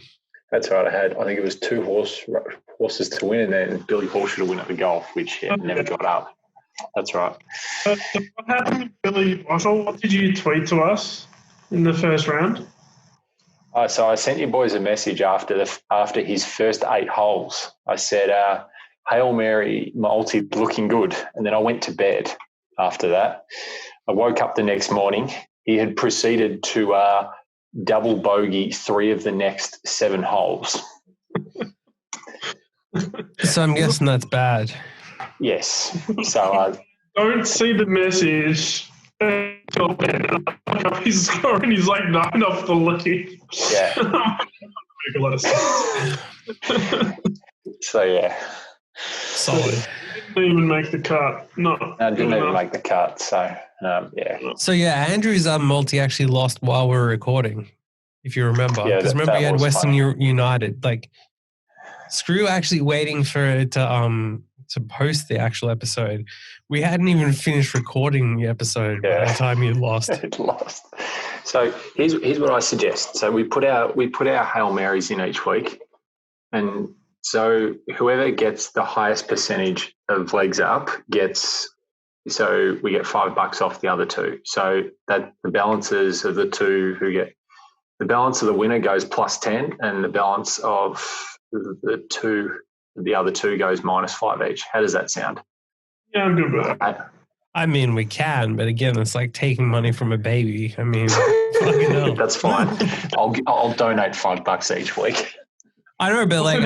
[SPEAKER 2] That's right. I think it was 2 horses to win, and then Billy Horseshoe to win at the golf, which never got up. That's right.
[SPEAKER 1] What happened with Billy Horseshoe? What did you tweet to us in the first round?
[SPEAKER 2] So I sent you boys a message after his first 8 holes. I said, Hail Mary multi looking good. And then I went to bed after that. I woke up the next morning. He had proceeded to double bogey 3 of the next 7 holes.
[SPEAKER 3] So I'm guessing that's bad.
[SPEAKER 2] Yes. So
[SPEAKER 1] don't see the message. He's scoring. He's like 9 off the lead.
[SPEAKER 2] Yeah.
[SPEAKER 1] Make a lot of sense.
[SPEAKER 2] So yeah.
[SPEAKER 3] Solid.
[SPEAKER 1] Didn't even make the cut. No,
[SPEAKER 2] didn't even make the cut. So yeah.
[SPEAKER 3] So yeah, Andrew's multi actually lost while we were recording, if you remember.
[SPEAKER 2] Yeah,
[SPEAKER 3] because remember you had Western
[SPEAKER 2] funny.
[SPEAKER 3] United. Like, screw actually waiting for it to post the actual episode. We hadn't even finished recording the episode by the time you lost.
[SPEAKER 2] It lost. So here's what I suggest. So we put our Hail Marys in each week, and so whoever gets the highest percentage of legs up gets. So we get $5 off the other 2. So that the balances of the 2 who get the balance of the winner goes +10, and the balance of the other two goes -5 each. How does that sound?
[SPEAKER 1] Yeah, I'm good with that.
[SPEAKER 3] I mean, we can, but again, it's like taking money from a baby. I mean, fucking hell.
[SPEAKER 2] That's fine. I'll donate $5 each week.
[SPEAKER 3] I know, but like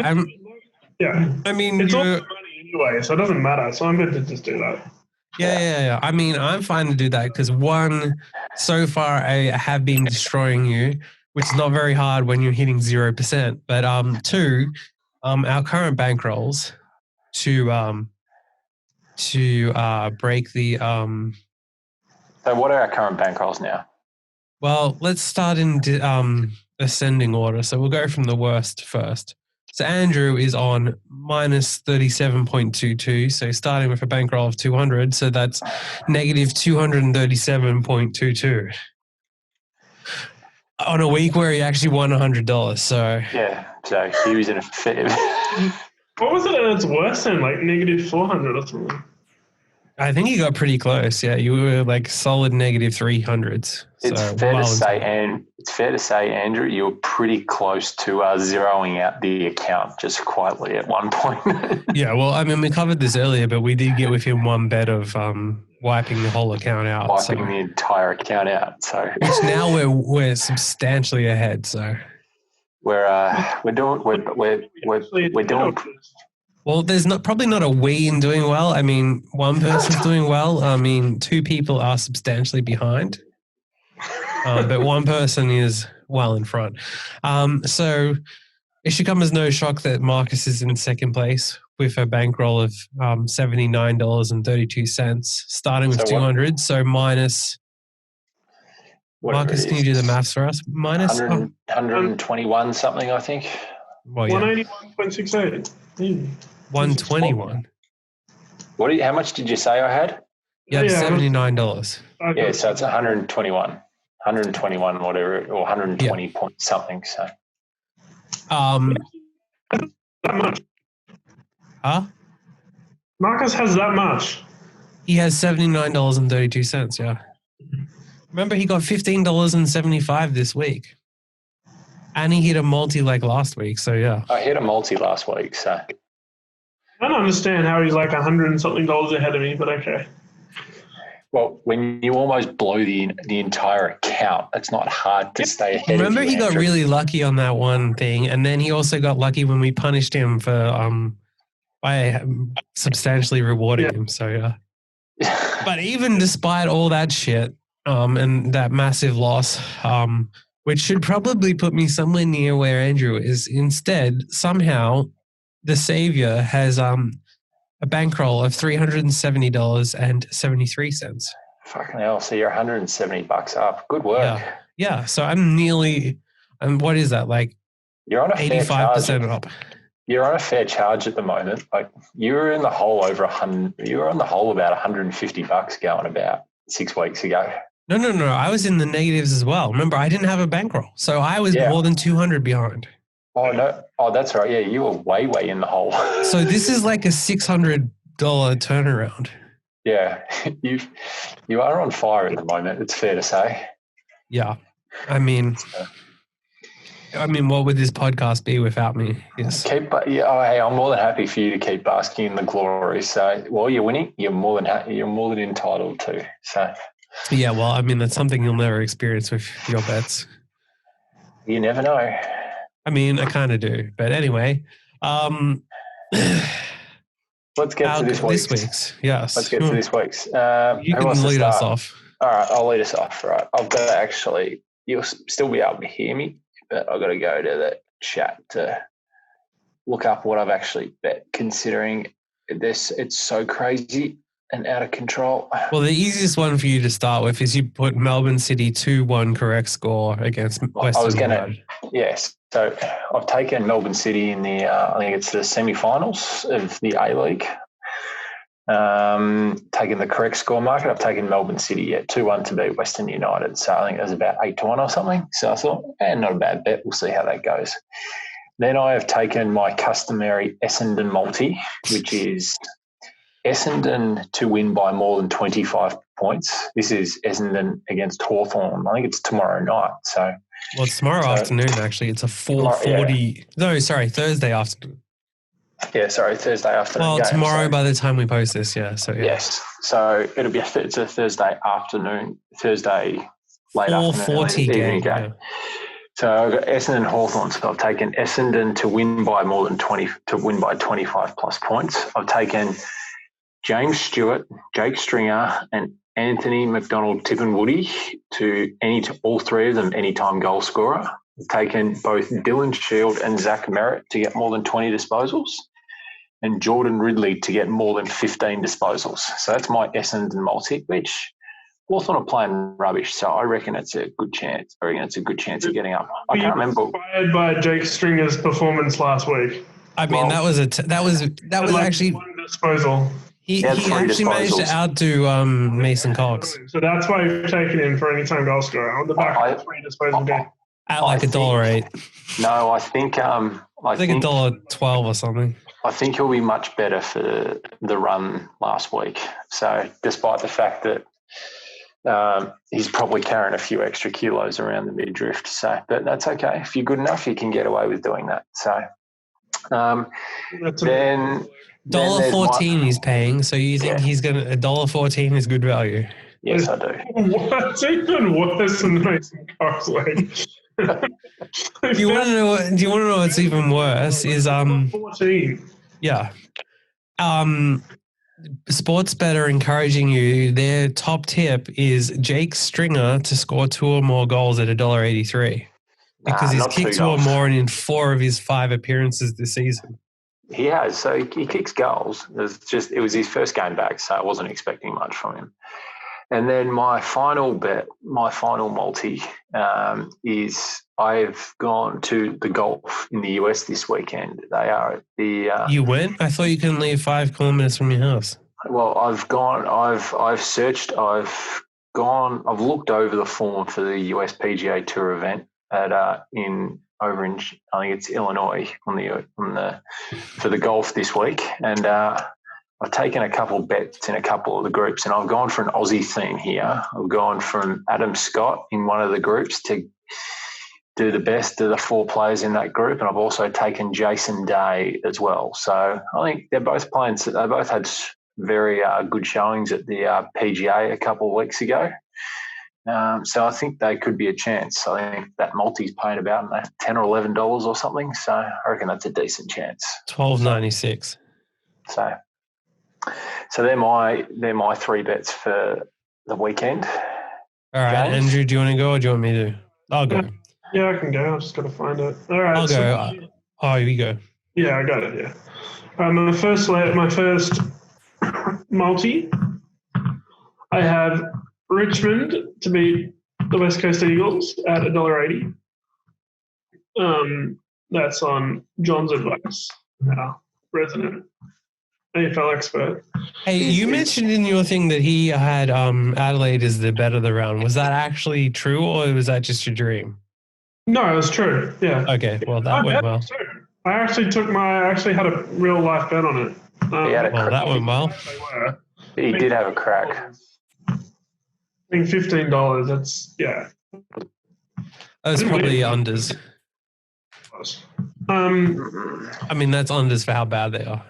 [SPEAKER 1] yeah.
[SPEAKER 3] I mean,
[SPEAKER 1] it's all money anyway, so it doesn't matter. So I'm good to just do that.
[SPEAKER 3] Yeah. I mean, I'm fine to do that because one, so far I have been destroying you, which is not very hard when you're hitting 0%. But two, our current bankrolls to break the
[SPEAKER 2] So what are our current bankrolls now?
[SPEAKER 3] Well, let's start in ascending order. So we'll go from the worst first. So Andrew is on -37.22. So starting with a bankroll of 200. So that's -237.22 on a week where he actually won $100. So
[SPEAKER 2] yeah, so he was in a fit.
[SPEAKER 1] What was it at its worst then? Like -400 or something?
[SPEAKER 3] I think you got pretty close. Yeah, you were like solid -300s.
[SPEAKER 2] It's fair to say, Andrew, you were pretty close to zeroing out the account just quietly at one point.
[SPEAKER 3] Yeah, well, I mean, we covered this earlier, but we did get within one bet of wiping the whole account out.
[SPEAKER 2] Wiping the entire account out. So
[SPEAKER 3] which now we're substantially ahead. So
[SPEAKER 2] we're doing.
[SPEAKER 3] Well, there's probably not a we in doing well. I mean, one person's doing well. I mean, two people are substantially behind, but one person is well in front. So it should come as no shock that Marcus is in second place with a bankroll of $79.32, starting with 200. So minus. Marcus, can you do the maths for us? Minus
[SPEAKER 2] 121 something, I think.
[SPEAKER 1] Well, yeah. 181.68.
[SPEAKER 3] 121.
[SPEAKER 2] How much did you say I had?
[SPEAKER 3] Yeah, $79.
[SPEAKER 2] Yeah, so it's 121, whatever, or 120 point something. So,
[SPEAKER 1] that much.
[SPEAKER 3] Huh?
[SPEAKER 1] Marcus has that much.
[SPEAKER 3] He has $79.32. Yeah. Remember, he got $15.75 this week, and he hit a multi like last week. So yeah,
[SPEAKER 2] I hit a multi last week. So.
[SPEAKER 1] I don't understand how he's like $100 and something ahead of me, but okay.
[SPEAKER 2] Well, when you almost blow the entire account, it's not hard to stay ahead.
[SPEAKER 3] Remember,
[SPEAKER 2] of you,
[SPEAKER 3] he got really lucky on that one thing, and then he also got lucky when we punished him for by substantially rewarding him. So yeah. But even despite all that shit, and that massive loss, which should probably put me somewhere near where Andrew is, instead somehow the savior has a bankroll of $370.73.
[SPEAKER 2] Fucking hell! So you're $170 up. Good work.
[SPEAKER 3] Yeah. So I'm nearly. And what is that like?
[SPEAKER 2] You're on a
[SPEAKER 3] 85% up.
[SPEAKER 2] You're on a fair charge at the moment. Like you were in the hole over You were on the hole about $150 going about 6 weeks ago.
[SPEAKER 3] No. I was in the negatives as well. Remember, I didn't have a bankroll, so I was more than 200 behind.
[SPEAKER 2] Oh no! Oh, that's right. Yeah, you were way in the hole.
[SPEAKER 3] So this is like a $600 turnaround.
[SPEAKER 2] Yeah, you are on fire at the moment. It's fair to say.
[SPEAKER 3] Yeah, I mean, what would this podcast be without me? Yes.
[SPEAKER 2] Hey, I'm more than happy for you to keep basking in the glory. So while you're winning, you're more than entitled to. So.
[SPEAKER 3] Yeah, well, I mean, that's something you'll never experience with your bets.
[SPEAKER 2] You never know.
[SPEAKER 3] I mean, I kind of do. But anyway,
[SPEAKER 2] let's get to this week's.
[SPEAKER 3] Yes.
[SPEAKER 2] Let's get to this week's.
[SPEAKER 3] You can lead us off.
[SPEAKER 2] All right, I'll lead us off. Right. I've got to actually, you'll still be able to hear me, but I've got to go to the chat to look up what I've actually bet, considering this, it's so crazy and out of control.
[SPEAKER 3] Well, the easiest one for you to start with is you put Melbourne City 2-1 correct score against Western United.
[SPEAKER 2] Yes. So I've taken Melbourne City in the, I think it's the semi-finals of the A-League. Taking the correct score market, I've taken Melbourne City at 2-1 to beat Western United. So I think it was about 8-1 or something. So I thought, not a bad bet. We'll see how that goes. Then I have taken my customary Essendon Multi, which is Essendon to win by more than 25 points. This is Essendon against Hawthorn. I think it's tomorrow night. So
[SPEAKER 3] Well, it's tomorrow afternoon, actually. It's a 4:40. No, sorry, Thursday afternoon.
[SPEAKER 2] Yeah, sorry, Thursday afternoon.
[SPEAKER 3] Well,
[SPEAKER 2] game,
[SPEAKER 3] tomorrow by the time we post this, yeah. So, yeah.
[SPEAKER 2] Yes. So it'll be it's a Thursday afternoon, Thursday late afternoon, evening game.
[SPEAKER 3] Yeah.
[SPEAKER 2] So I've got Essendon and Hawthorn. So I've taken Essendon to win by more than 20, to win by 25 plus points. I've taken James Stewart, Jake Stringer, and Anthony McDonald-Tipungwuti to all three of them anytime goal scorer. I've taken both Dylan Shiel and Zach Merrett to get more than 20 disposals, and Jordan Ridley to get more than 15 disposals. So that's my Essendon Multi, which Hawthorn are playing rubbish, so I reckon it's a good chance. I reckon it's a good chance of getting up. I can't remember.
[SPEAKER 1] Inspired by Jake Stringer's performance last week.
[SPEAKER 3] I mean, that was actually
[SPEAKER 1] one disposal.
[SPEAKER 3] He actually managed to outdo Mason Cox.
[SPEAKER 1] So that's why you've taken him for any time goal scorer on the back of 3 disposal game.
[SPEAKER 3] At like $1.08.
[SPEAKER 2] No, I think I think
[SPEAKER 3] $1.12 or something.
[SPEAKER 2] I think he'll be much better for the run last week. So despite the fact that he's probably carrying a few extra kilos around the midriff. So, but that's okay. If you're good enough, you can get away with doing that. So then
[SPEAKER 3] $1.14 he's paying. So you think he's going to $1.14 is good value?
[SPEAKER 2] Yes, I do.
[SPEAKER 1] What's even worse than Mason Cox?
[SPEAKER 3] Do you want to know what's even worse? Is
[SPEAKER 1] 14.
[SPEAKER 3] Yeah. Sportsbet are encouraging you. Their top tip is Jake Stringer to score 2 or more goals at $1.83 because he's kicked 2 or more in 4 of his 5 appearances this season.
[SPEAKER 2] He has. So he kicks goals. It was his first game back, so I wasn't expecting much from him. And then my final multi is I've gone to the golf in the US this weekend. They are at the.
[SPEAKER 3] You went? I thought you couldn't leave 5 kilometers from your house.
[SPEAKER 2] Well, I've searched. I've looked over the form for the US PGA Tour event over in I think it's Illinois for the golf this week, and I've taken a couple of bets in a couple of the groups, and I've gone for an Aussie theme here. I've gone from Adam Scott in one of the groups to do the best of the 4 players in that group, and I've also taken Jason Day as well. So I think they're both playing. They both had very good showings at the PGA a couple of weeks ago. So I think they could be a chance. I think that multi's paying about $10 or $11 or something. So I reckon that's a decent chance.
[SPEAKER 3] $12.96.
[SPEAKER 2] So they're my 3 bets for the weekend.
[SPEAKER 3] All right, James? Andrew, do you want to go or do you want me to? I'll go.
[SPEAKER 1] Yeah, I can go. I've just got to find it. All right.
[SPEAKER 3] I'll go. Oh, you go.
[SPEAKER 1] Yeah, I got it. Yeah. My first multi, I have Richmond to beat the West Coast Eagles at $1.80. That's on John's advice, our resident AFL expert.
[SPEAKER 3] Hey, you mentioned in your thing that he had Adelaide as the bet of the round. Was that actually true, or was that just your dream?
[SPEAKER 1] No, it was true. Yeah.
[SPEAKER 3] Okay. Well, that went well.
[SPEAKER 1] I actually had a real life bet on it.
[SPEAKER 3] That went well.
[SPEAKER 2] He did have a crack.
[SPEAKER 1] I think $15. That's
[SPEAKER 3] That's probably unders. I mean, that's unders for how bad they are.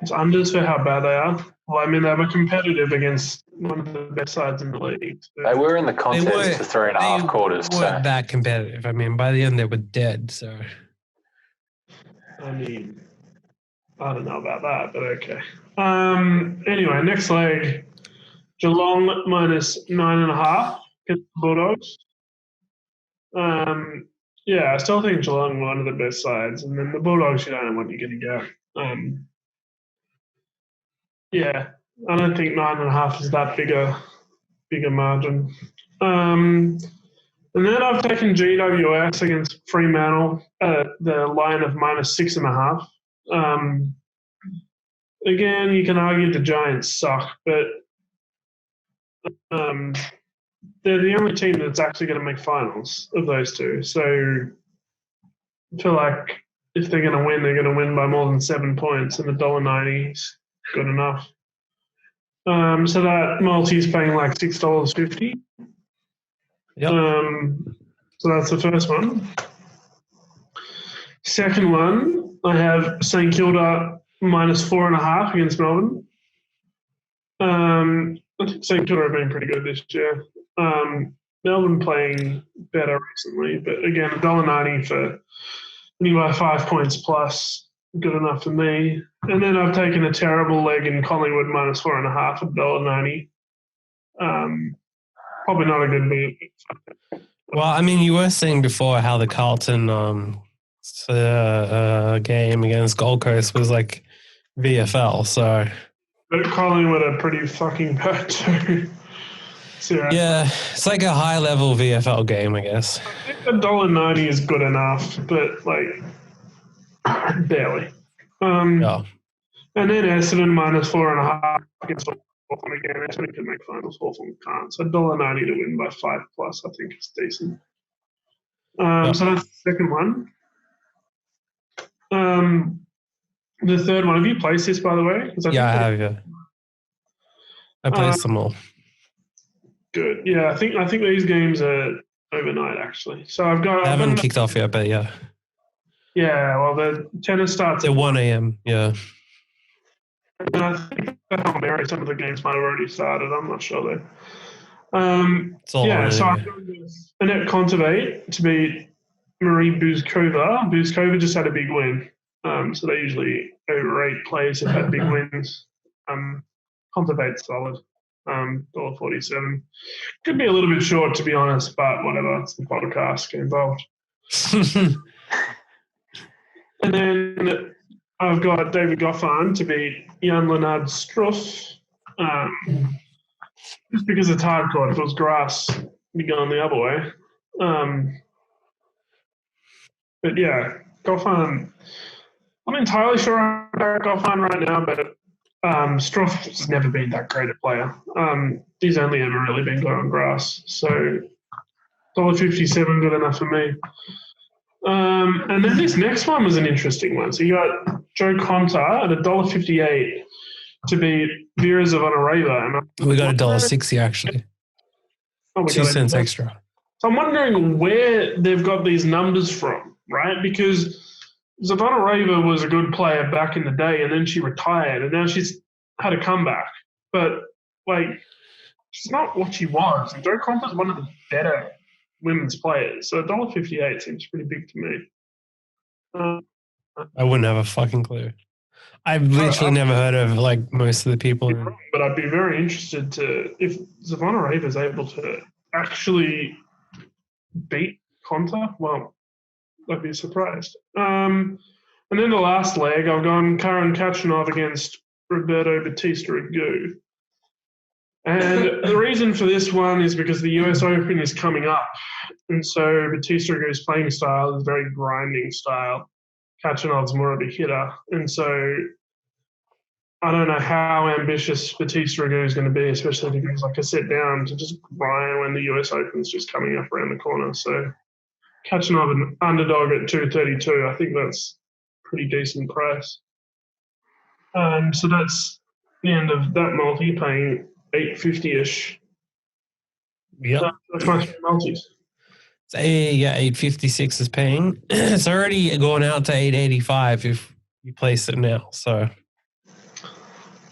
[SPEAKER 1] It's unders for how bad they are. Well, I mean, they were competitive against one of the best sides in the league. So.
[SPEAKER 2] They were in the contest for 3.5 quarters.
[SPEAKER 3] They weren't that competitive. I mean, by the end, they were dead. So,
[SPEAKER 1] I mean, I don't know about that, but okay. Anyway, next leg, Geelong -9.5 against the Bulldogs. I still think Geelong were one of the best sides, and then the Bulldogs, you don't know what you're going to get. I don't think 9.5 is that bigger margin. And then I've taken GWS against Fremantle at the line of -6.5. Again, you can argue the Giants suck, but they're the only team that's actually going to make finals of those two. So I feel like if they're going to win, they're going to win by more than 7 points, and $1.90 is good enough. So that Maltese paying like $6.50.
[SPEAKER 3] Yep.
[SPEAKER 1] So that's the first one. Second one, I have St Kilda -4.5 against Melbourne. I think St Kilda have been pretty good this year. Melbourne playing better recently, but again, $1.90 for winning by 5 points plus, good enough for me. And then I've taken a terrible leg in Collingwood -4.5 at $1.90. Probably not a good move.
[SPEAKER 3] Well, I mean, you were saying before how the Carlton game against Gold Coast was like VFL, so.
[SPEAKER 1] But Collingwood are pretty fucking bad too.
[SPEAKER 3] Yeah, it's like a high-level VFL game, I guess.
[SPEAKER 1] I think $1.90 is good enough, but like barely.
[SPEAKER 3] Yeah.
[SPEAKER 1] And then Essendon -4.5 against Hawthorn again. Essendon can make finals, Hawthorn can't. So $1.90 to win by 5 plus, I think is decent. So that's the second one. The third one. Have you placed this, by the way?
[SPEAKER 3] I have. Yeah, I placed them all.
[SPEAKER 1] Good. Yeah, I think these games are overnight actually. So I
[SPEAKER 3] haven't kicked off yet, but yeah.
[SPEAKER 1] Yeah, well, the tennis starts
[SPEAKER 3] at 1 a.m. Yeah.
[SPEAKER 1] And I think Merrett, some of the games might have already started. I'm not sure though. So I've got Annette Contivate to beat Marie Buzkova. Buzkova just had a big win. So they usually overrate players who've had big wins. Contivate's solid. $1.47. Could be a little bit short, to be honest, but whatever. It's the podcast. Get involved. And then I've got David Goffin to beat Jan Leonard Struff. Just because it's hardcore. If it was grass, it'd be going the other way. But yeah, Goffin. I'm entirely sure about Goffin right now, but Struff has never been that great a player. He's only ever really been good on grass. So $1.57 good enough for me. And then this next one was an interesting one. So you got Joe Conta at $1.58 to beat Vera Zvonareva.
[SPEAKER 3] We got $1.60 actually. 2 cents extra.
[SPEAKER 1] So I'm wondering where they've got these numbers from, right? Because Zvonareva was a good player back in the day, and then she retired, and now she's had a comeback. But like, she's not what she was. And Joe Conta's one of the better women's players. So $1.58 seems pretty big to me.
[SPEAKER 3] I wouldn't have a fucking clue. I've literally never heard of like most of the people.
[SPEAKER 1] But I'd be very interested to if Zvonareva is able to actually beat Conta. Well, I'd be surprised. And then the last leg, I've gone Karen Kachanov against Roberto Batista Agut. And the reason for this one is because the US Open is coming up. And so Batista Agut's playing style is very grinding style. Kachanov's more of a hitter. And so I don't know how ambitious Batista Agut is going to be, especially if he's like a sit down to just grind when the US Open's just coming up around the corner. So Kachanov an underdog at $2.32, I think that's pretty decent price. So that's the end of that multi, paying $8.50-ish.
[SPEAKER 3] Yeah,
[SPEAKER 1] that's my multis.
[SPEAKER 3] Yeah, $8.56 is paying. It's already going out to $8.85 if you place it now. So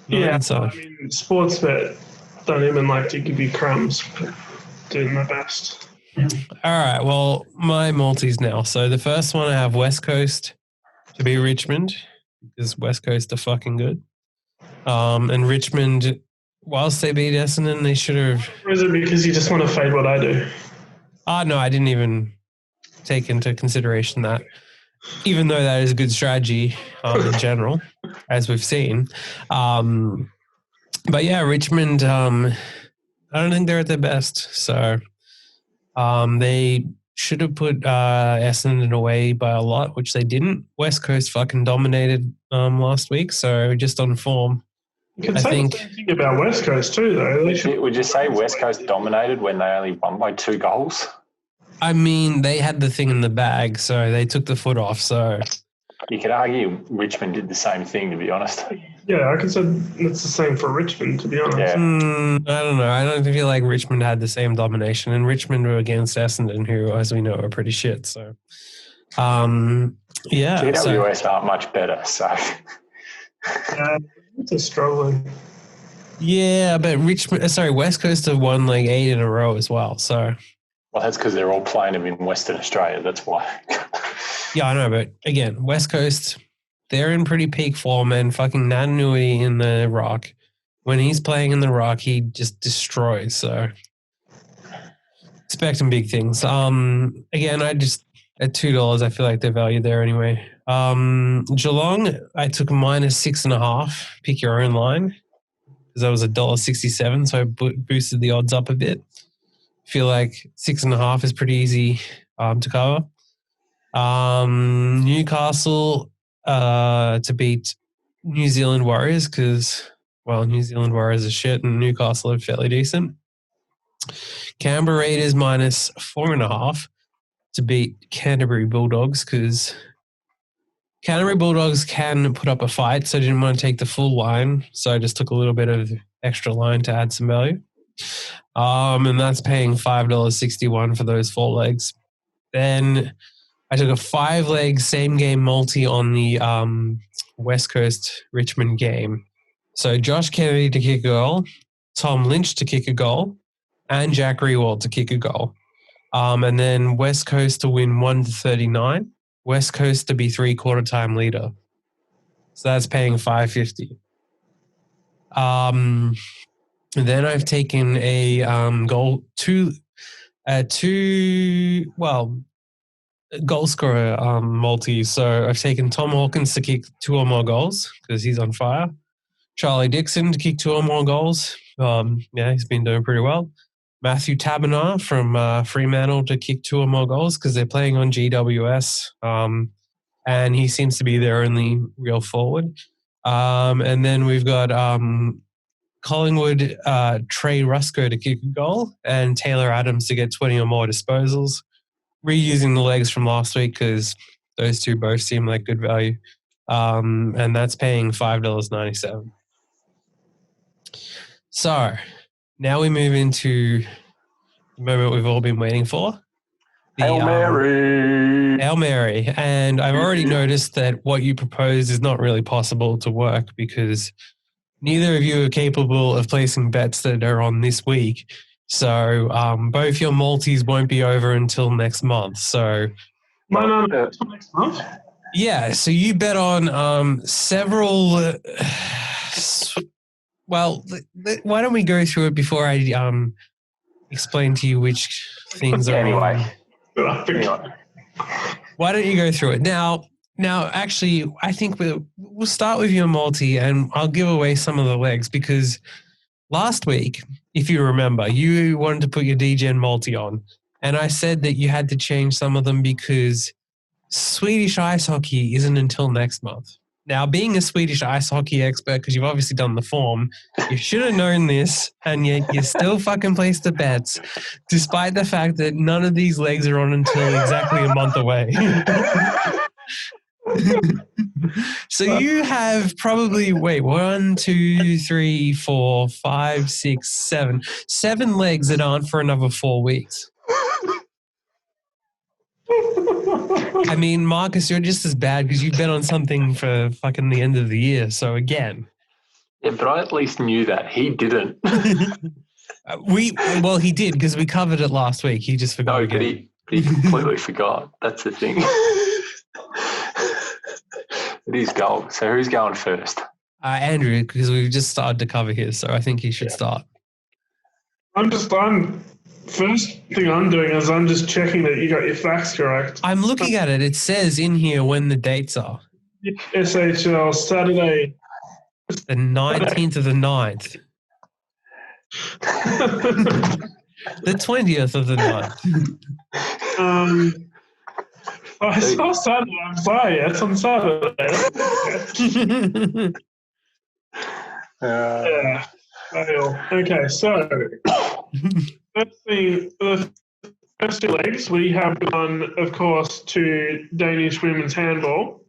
[SPEAKER 1] yeah, I mean, Sportsbet don't even like to give you crumbs, but doing my best.
[SPEAKER 3] All right, well, my multis now. So the first one I have West Coast to be Richmond because West Coast are fucking good. And Richmond, whilst they beat Essendon, they should have.
[SPEAKER 1] Or is it because you just want to fade what I do?
[SPEAKER 3] No, I didn't even take into consideration that, even though that is a good strategy in general, as we've seen. But yeah, Richmond, I don't think they're at their best. So they should have put Essendon away by a lot, which they didn't. West Coast fucking dominated last week, so just on form.
[SPEAKER 1] You can say the same thing about West Coast too, though.
[SPEAKER 2] Would you say West Coast dominated when they only won by 2 goals?
[SPEAKER 3] I mean, they had the thing in the bag, so they took the foot off. So
[SPEAKER 2] You could argue Richmond did the same thing, to be honest.
[SPEAKER 1] Yeah, I could say it's the same for Richmond, to be honest.
[SPEAKER 2] Yeah.
[SPEAKER 3] I don't know. I don't feel like Richmond had the same domination, and Richmond were against Essendon, who, as we know, are pretty shit. So, yeah.
[SPEAKER 2] GWS aren't much better, so.
[SPEAKER 1] It's a struggling.
[SPEAKER 3] Yeah, but West Coast have won like 8 in a row as well. So.
[SPEAKER 2] Well, that's because they're all playing them in Western Australia. That's why.
[SPEAKER 3] Yeah, I know, but again, West Coast, they're in pretty peak form, and fucking Natanui in the Rock. When he's playing in the Rock, he just destroys. So expecting big things. Again, I just at $2, I feel like they're valued there anyway. Geelong, I took -6.5. Pick your own line because that was $1.67, so I boosted the odds up a bit. Feel like 6.5 is pretty easy to cover. Newcastle to beat New Zealand Warriors because, well, New Zealand Warriors are shit and Newcastle are fairly decent. Canberra Raiders -4.5 to beat Canterbury Bulldogs because Canterbury Bulldogs can put up a fight, so I didn't want to take the full line, so I just took a little bit of extra line to add some value. And that's paying $5.61 for those 4 legs. Then I took a 5-leg same-game multi on the West Coast Richmond game. So Josh Kennedy to kick a goal, Tom Lynch to kick a goal, and Jack Rewald to kick a goal. And then West Coast to win 1-39, West Coast to be 3/4 time leader. So that's paying $5.50. Then I've taken a goal scorer multi. So I've taken Tom Hawkins to kick 2 or more goals because he's on fire. Charlie Dixon to kick 2 or more goals. He's been doing pretty well. Matthew Taberner from Fremantle to kick 2 or more goals because they're playing on GWS. And he seems to be their only real forward. And then we've got Collingwood, Trey Rusco to kick a goal, and Taylor Adams to get 20 or more disposals. Reusing the legs from last week because those two both seem like good value. And that's paying $5.97. So now we move into the moment we've all been waiting for.
[SPEAKER 2] Hail Mary.
[SPEAKER 3] Hail Mary. And I've already noticed that what you propose is not really possible to work because neither of you are capable of placing bets that are on this week. So both your multis won't be over until next month. So
[SPEAKER 1] No, next month?
[SPEAKER 3] Yeah, so you bet on several... well, why don't we go through it before I explain to you which things are
[SPEAKER 2] anyway.
[SPEAKER 3] Why don't you go through it? Now, actually, I think we'll start with your multi, and I'll give away some of the legs because last week, if you remember, you wanted to put your DGen multi on, and I said that you had to change some of them because Swedish Ice Hockey isn't until next month. Now, being a Swedish Ice Hockey expert, because you've obviously done the form, you should have known this, and yet you still fucking placed the bets, despite the fact that none of these legs are on until exactly a month away. So you have probably, 1, 2, 3, 4, 5, 6, 7. 7 legs that aren't for another 4 weeks. I mean, Marcus, you're just as bad because you bet on something for fucking the end of the year. So again.
[SPEAKER 2] Yeah, but I at least knew that. He didn't.
[SPEAKER 3] He did because we covered it last week. He just forgot again.
[SPEAKER 2] But he completely forgot. That's the thing. It is gold. So who's going first?
[SPEAKER 3] Andrew, because we've just started to cover here, so I think he should start.
[SPEAKER 1] First thing I'm doing is I'm just checking that you got your facts correct.
[SPEAKER 3] I'm looking at it. It says in here when the dates are.
[SPEAKER 1] SHL Saturday.
[SPEAKER 3] The 19th of the 9th. The 20th of the 9th.
[SPEAKER 1] I saw Saturday. I'm sorry. It's on Saturday. Yeah. Okay, so the first 2 legs we have gone, of course, to Danish women's handball.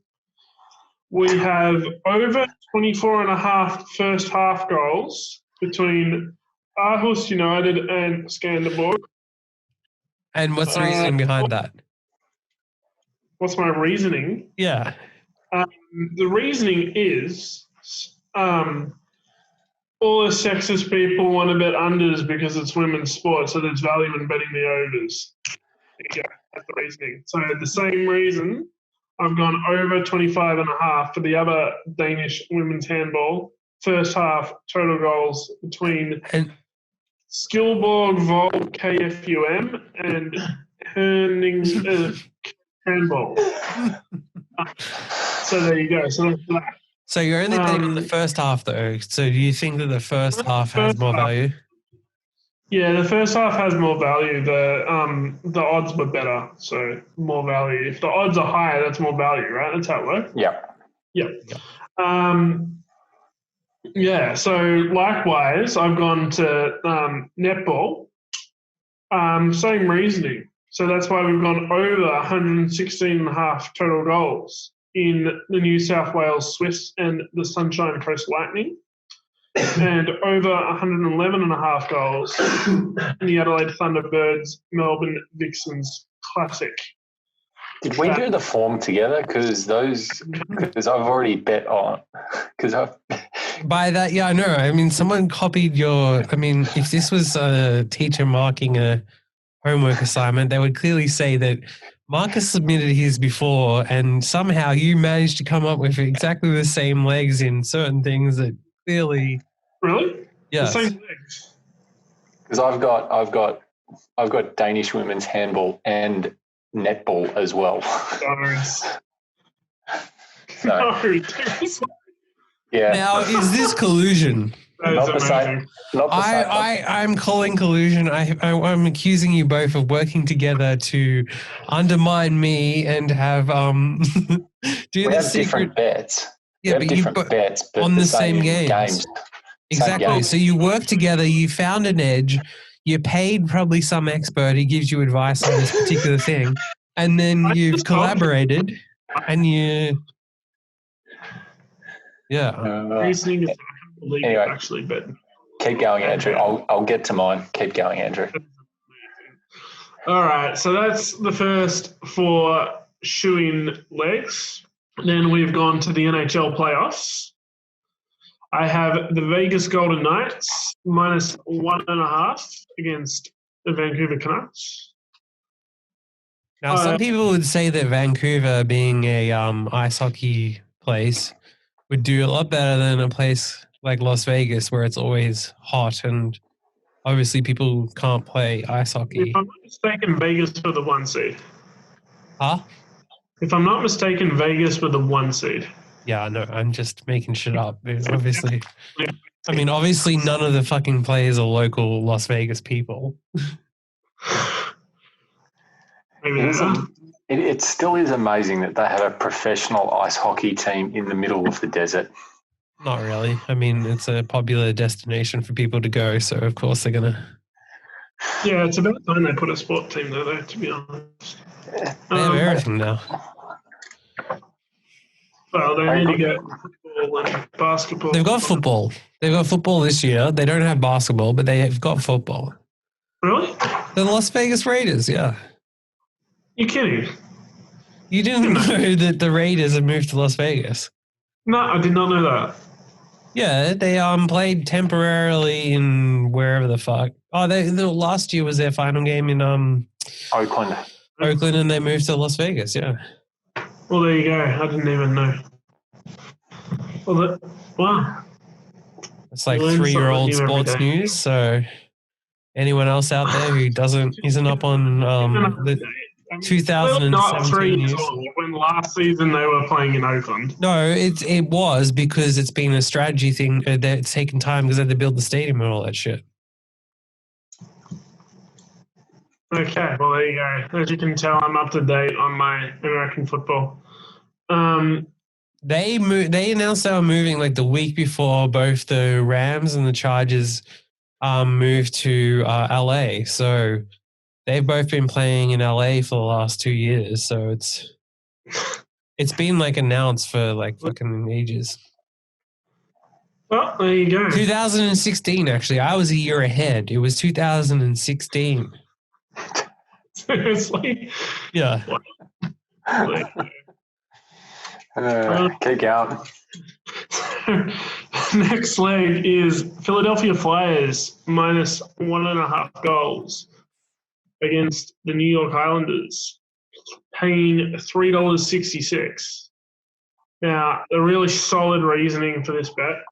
[SPEAKER 1] We have over 24.5 first half goals between Aarhus United and Skanderborg.
[SPEAKER 3] And what's the reasoning behind that?
[SPEAKER 1] What's my reasoning?
[SPEAKER 3] Yeah.
[SPEAKER 1] The reasoning is all the sexist people want to bet unders because it's women's sport, so there's value in betting the overs. Yeah, that's the reasoning. So the same reason I've gone over 25.5 for the other Danish women's handball. First half total goals between Skilborg, Volt, KFUM, and Herning handball. So there you go. So that's that.
[SPEAKER 3] So you're only betting on the first half, though. So do you think that the first half has more value?
[SPEAKER 1] Yeah, the first half has more value. The odds were better, so more value. If the odds are higher, that's more value, right? That's how it works.
[SPEAKER 2] Yeah.
[SPEAKER 1] Yeah. So likewise, I've gone to netball. Same reasoning. So that's why we've gone over 116.5 total goals in the New South Wales Swiss and the Sunshine Coast Lightning, and over 111.5 goals in the Adelaide Thunderbirds Melbourne Vixens Classic.
[SPEAKER 2] Did we do the form together? Because I've already bet on.
[SPEAKER 3] By that, yeah, I know. I mean, someone copied your. I mean, if this was a teacher marking a homework assignment, they would clearly say that Marcus submitted his before, and somehow you managed to come up with exactly the same legs in certain things that clearly.
[SPEAKER 1] Really?
[SPEAKER 3] Yes.
[SPEAKER 1] The same legs.
[SPEAKER 2] Because I've got Danish women's handball and netball as well. Yeah.
[SPEAKER 3] Now, is this collusion?
[SPEAKER 2] Not the same.
[SPEAKER 3] I'm calling collusion. I'm accusing you both of working together to undermine me and have
[SPEAKER 2] we have different bets.
[SPEAKER 3] Yeah, but you
[SPEAKER 2] bets, but
[SPEAKER 3] on the same games. Exactly.
[SPEAKER 2] Same games.
[SPEAKER 3] So you work together. You found an edge. You paid probably some expert who gives you advice on this particular thing, and then you've collaborated, and you. Yeah.
[SPEAKER 1] Reasoning is
[SPEAKER 2] anyway,
[SPEAKER 1] actually, but
[SPEAKER 2] keep going, Andrew. I'll get to mine. Keep going, Andrew.
[SPEAKER 1] All right, so that's the first 4 shoe-in legs. Then we've gone to the NHL playoffs. I have the Vegas Golden Knights minus 1.5 against the Vancouver Canucks.
[SPEAKER 3] Now, some people would say that Vancouver, being a ice hockey place, would do a lot better than a place like Las Vegas, where it's always hot and obviously people can't play ice hockey.
[SPEAKER 1] If I'm not mistaken, Vegas were the 1 seed.
[SPEAKER 3] Huh?
[SPEAKER 1] If I'm not mistaken, Vegas were the 1 seed.
[SPEAKER 3] Yeah, no, I'm just making shit up. Obviously. I mean, obviously none of the fucking players are local Las Vegas people.
[SPEAKER 2] It still is amazing that they have a professional ice hockey team in the middle of the desert.
[SPEAKER 3] Not really. I mean, it's a popular destination for people to go, so of course they're going to...
[SPEAKER 1] Yeah, it's about time they put a sport team there, though, to be honest.
[SPEAKER 3] They have everything now.
[SPEAKER 1] Well, they need to get football and basketball.
[SPEAKER 3] They've got football. They've got football this year. They don't have basketball, but they have got football.
[SPEAKER 1] Really?
[SPEAKER 3] The Las Vegas Raiders, yeah.
[SPEAKER 1] You're kidding.
[SPEAKER 3] You didn't know that the Raiders have moved to Las Vegas?
[SPEAKER 1] No, I did not know that.
[SPEAKER 3] Yeah, they played temporarily in wherever the fuck. Oh, the last year was their final game in
[SPEAKER 2] Oakland,
[SPEAKER 3] and they moved to Las Vegas. Yeah.
[SPEAKER 1] Well, there you go. I didn't even know. Well, wow.
[SPEAKER 3] It's like 3-year-old sports news. So, anyone else out there who isn't up on the 2017
[SPEAKER 1] not 3 years
[SPEAKER 3] news?
[SPEAKER 1] old when last season they were playing in Oakland.
[SPEAKER 3] No, it was because it's been a strategy thing that's taken time because they had to build the stadium and all that shit.
[SPEAKER 1] Okay, well, there you go. As you can tell, I'm up to date on my American football.
[SPEAKER 3] They announced they were moving like the week before both the Rams and the Chargers moved to LA. So they've both been playing in LA for the last 2 years. So It's been like announced for like fucking ages.
[SPEAKER 1] Well, there you go.
[SPEAKER 3] 2016, actually. I was a year ahead. It was 2016.
[SPEAKER 1] Seriously?
[SPEAKER 3] Yeah.
[SPEAKER 2] Keep going.
[SPEAKER 1] Next leg is Philadelphia Flyers minus 1.5 goals against the New York Islanders, paying $3.66. Now, the really solid reasoning for this bet,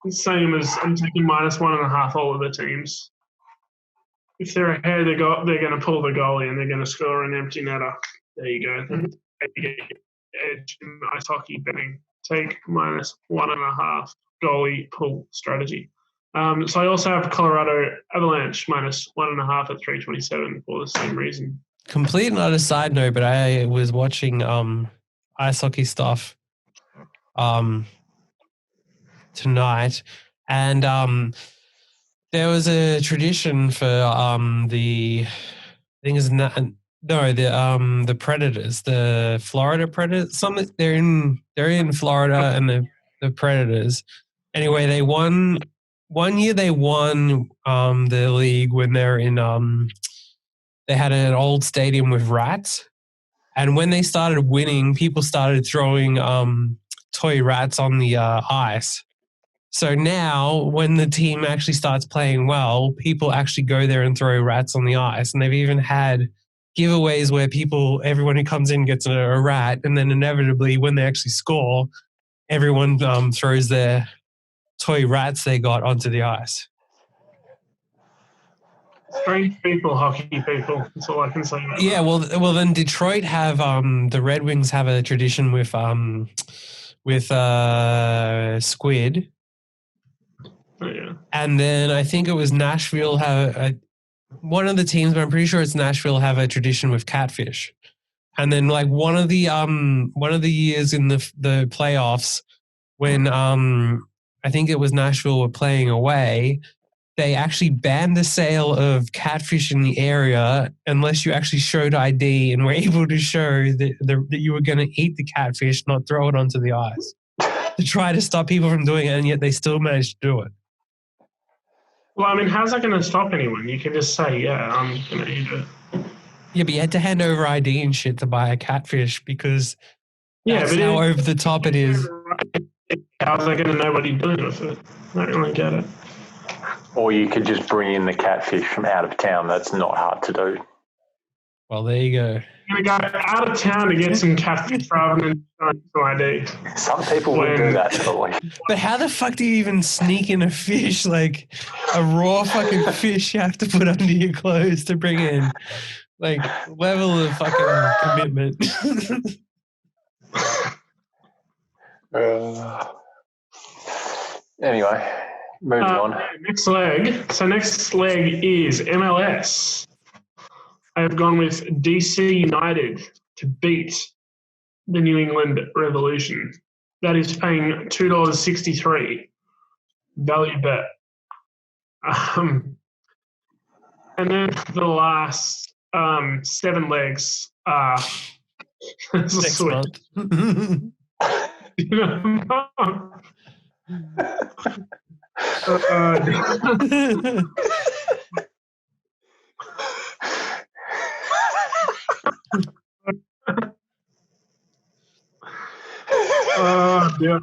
[SPEAKER 1] same as I'm taking minus 1.5 all of the teams. If they're ahead, they're going to pull the goalie and they're going to score an empty netter. There you go. Edge in ice hockey betting. Take minus 1.5 goalie pull strategy. So I also have Colorado Avalanche minus 1.5 at 327 for the same reason.
[SPEAKER 3] Complete and utter side note, but I was watching ice hockey stuff tonight, and there was a tradition for the Predators, the Florida Predators. They're in Florida, and the Predators. Anyway, they won one year. They won the league when they're in they had an old stadium with rats, and when they started winning, people started throwing toy rats on the ice. So now when the team actually starts playing well, people actually go there and throw rats on the ice. And they've even had giveaways where everyone who comes in gets a rat. And then inevitably when they actually score, everyone throws their toy rats they got onto the ice.
[SPEAKER 1] Strange people, hockey people. That's all I can say.
[SPEAKER 3] Yeah, well, then Detroit have the Red Wings have a tradition with squid.
[SPEAKER 1] Oh, yeah.
[SPEAKER 3] And then I think it was Nashville one of the teams, but I'm pretty sure it's Nashville, have a tradition with catfish. And then like one of the years in the playoffs when I think it was Nashville were playing away, they actually banned the sale of catfish in the area unless you actually showed ID and were able to show that you were going to eat the catfish, not throw it onto the ice, to try to stop people from doing it, and yet they still managed to do it.
[SPEAKER 1] Well, I mean, how's that going to stop anyone? You can just say, yeah, I'm going to eat it.
[SPEAKER 3] Yeah, but you had to hand over ID and shit to buy a catfish because that's how over the top it is.
[SPEAKER 1] How's they going to know what you're doing with it? I don't really get it.
[SPEAKER 2] Or you could just bring in the catfish from out of town. That's not hard to do.
[SPEAKER 3] Well, there you go.
[SPEAKER 1] You're going to go out of town to get some catfish rather than some ID.
[SPEAKER 2] Some people would do that, probably.
[SPEAKER 3] But how the fuck do you even sneak in a fish, like a raw fucking fish you have to put under your clothes to bring in? Like, level of fucking commitment.
[SPEAKER 2] Anyway, moving on.
[SPEAKER 1] Next leg. So next leg is MLS. I have gone with DC United to beat the New England Revolution. That is paying $2.63. Value bet. And then the last 7 legs are
[SPEAKER 3] next month.
[SPEAKER 1] Yeah.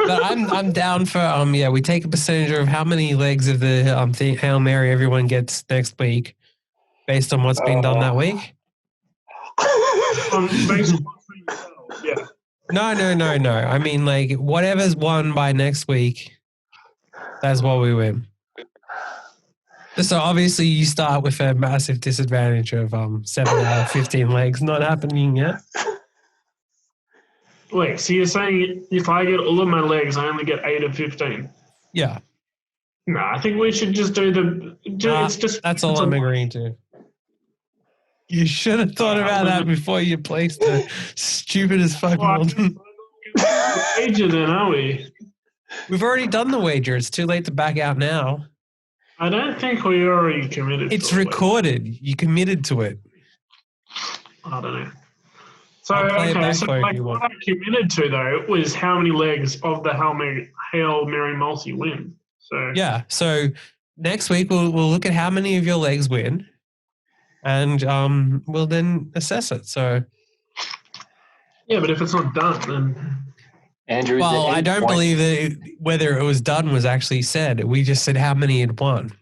[SPEAKER 3] But I'm down for we take a percentage of how many legs of the Hail Mary everyone gets next week based on what's been done that week.
[SPEAKER 1] Yeah.
[SPEAKER 3] No. I mean, like, whatever's won by next week, that's what we win. So obviously you start with a massive disadvantage of 7 out of 15 legs not happening yet.
[SPEAKER 1] Wait, so you're saying if I get all of my legs, I only get 8 of 15?
[SPEAKER 3] Yeah.
[SPEAKER 1] No, I think we should just do it's just.
[SPEAKER 3] That's all I'm agreeing to. You should have thought about that before you placed the stupid as fuck one.
[SPEAKER 1] Wager then, are we?
[SPEAKER 3] We've already done the wager. It's too late to back out now.
[SPEAKER 1] I don't think we already committed.
[SPEAKER 3] It's recorded. You committed to it.
[SPEAKER 1] I don't know. So,
[SPEAKER 3] I'll play it back
[SPEAKER 1] so
[SPEAKER 3] for
[SPEAKER 1] like,
[SPEAKER 3] you
[SPEAKER 1] what
[SPEAKER 3] want.
[SPEAKER 1] I committed to, though, was how many legs of the Hail Mary Multi win. So
[SPEAKER 3] Yeah. So next week we'll look at how many of your legs win, and we'll then assess it. So
[SPEAKER 1] yeah, but if it's not done, then
[SPEAKER 2] Andrew,
[SPEAKER 3] well, I don't believe that whether it was done was actually said. We just said how many had won.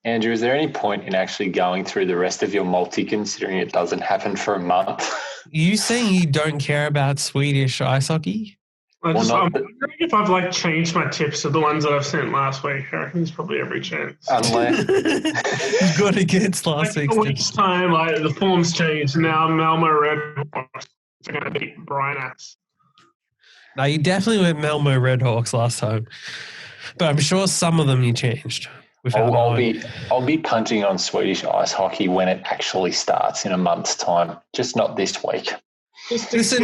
[SPEAKER 2] Andrew, is there any point in actually going through the rest of your multi, considering it doesn't happen for a month?
[SPEAKER 3] You saying you don't care about Swedish ice hockey?
[SPEAKER 1] I'm wondering if I've changed my tips to the ones that I've sent last week. I reckon there's probably every chance.
[SPEAKER 2] Unless
[SPEAKER 3] you got against last week's
[SPEAKER 1] week's time, the form's changed. Now Malmo Redhawks are going to beat Brynats.
[SPEAKER 3] No, you definitely went Malmo Redhawks last time, but I'm sure some of them you changed.
[SPEAKER 2] I'll be punting on Swedish ice hockey when it actually starts in a month's time, just not this week.
[SPEAKER 3] Listen,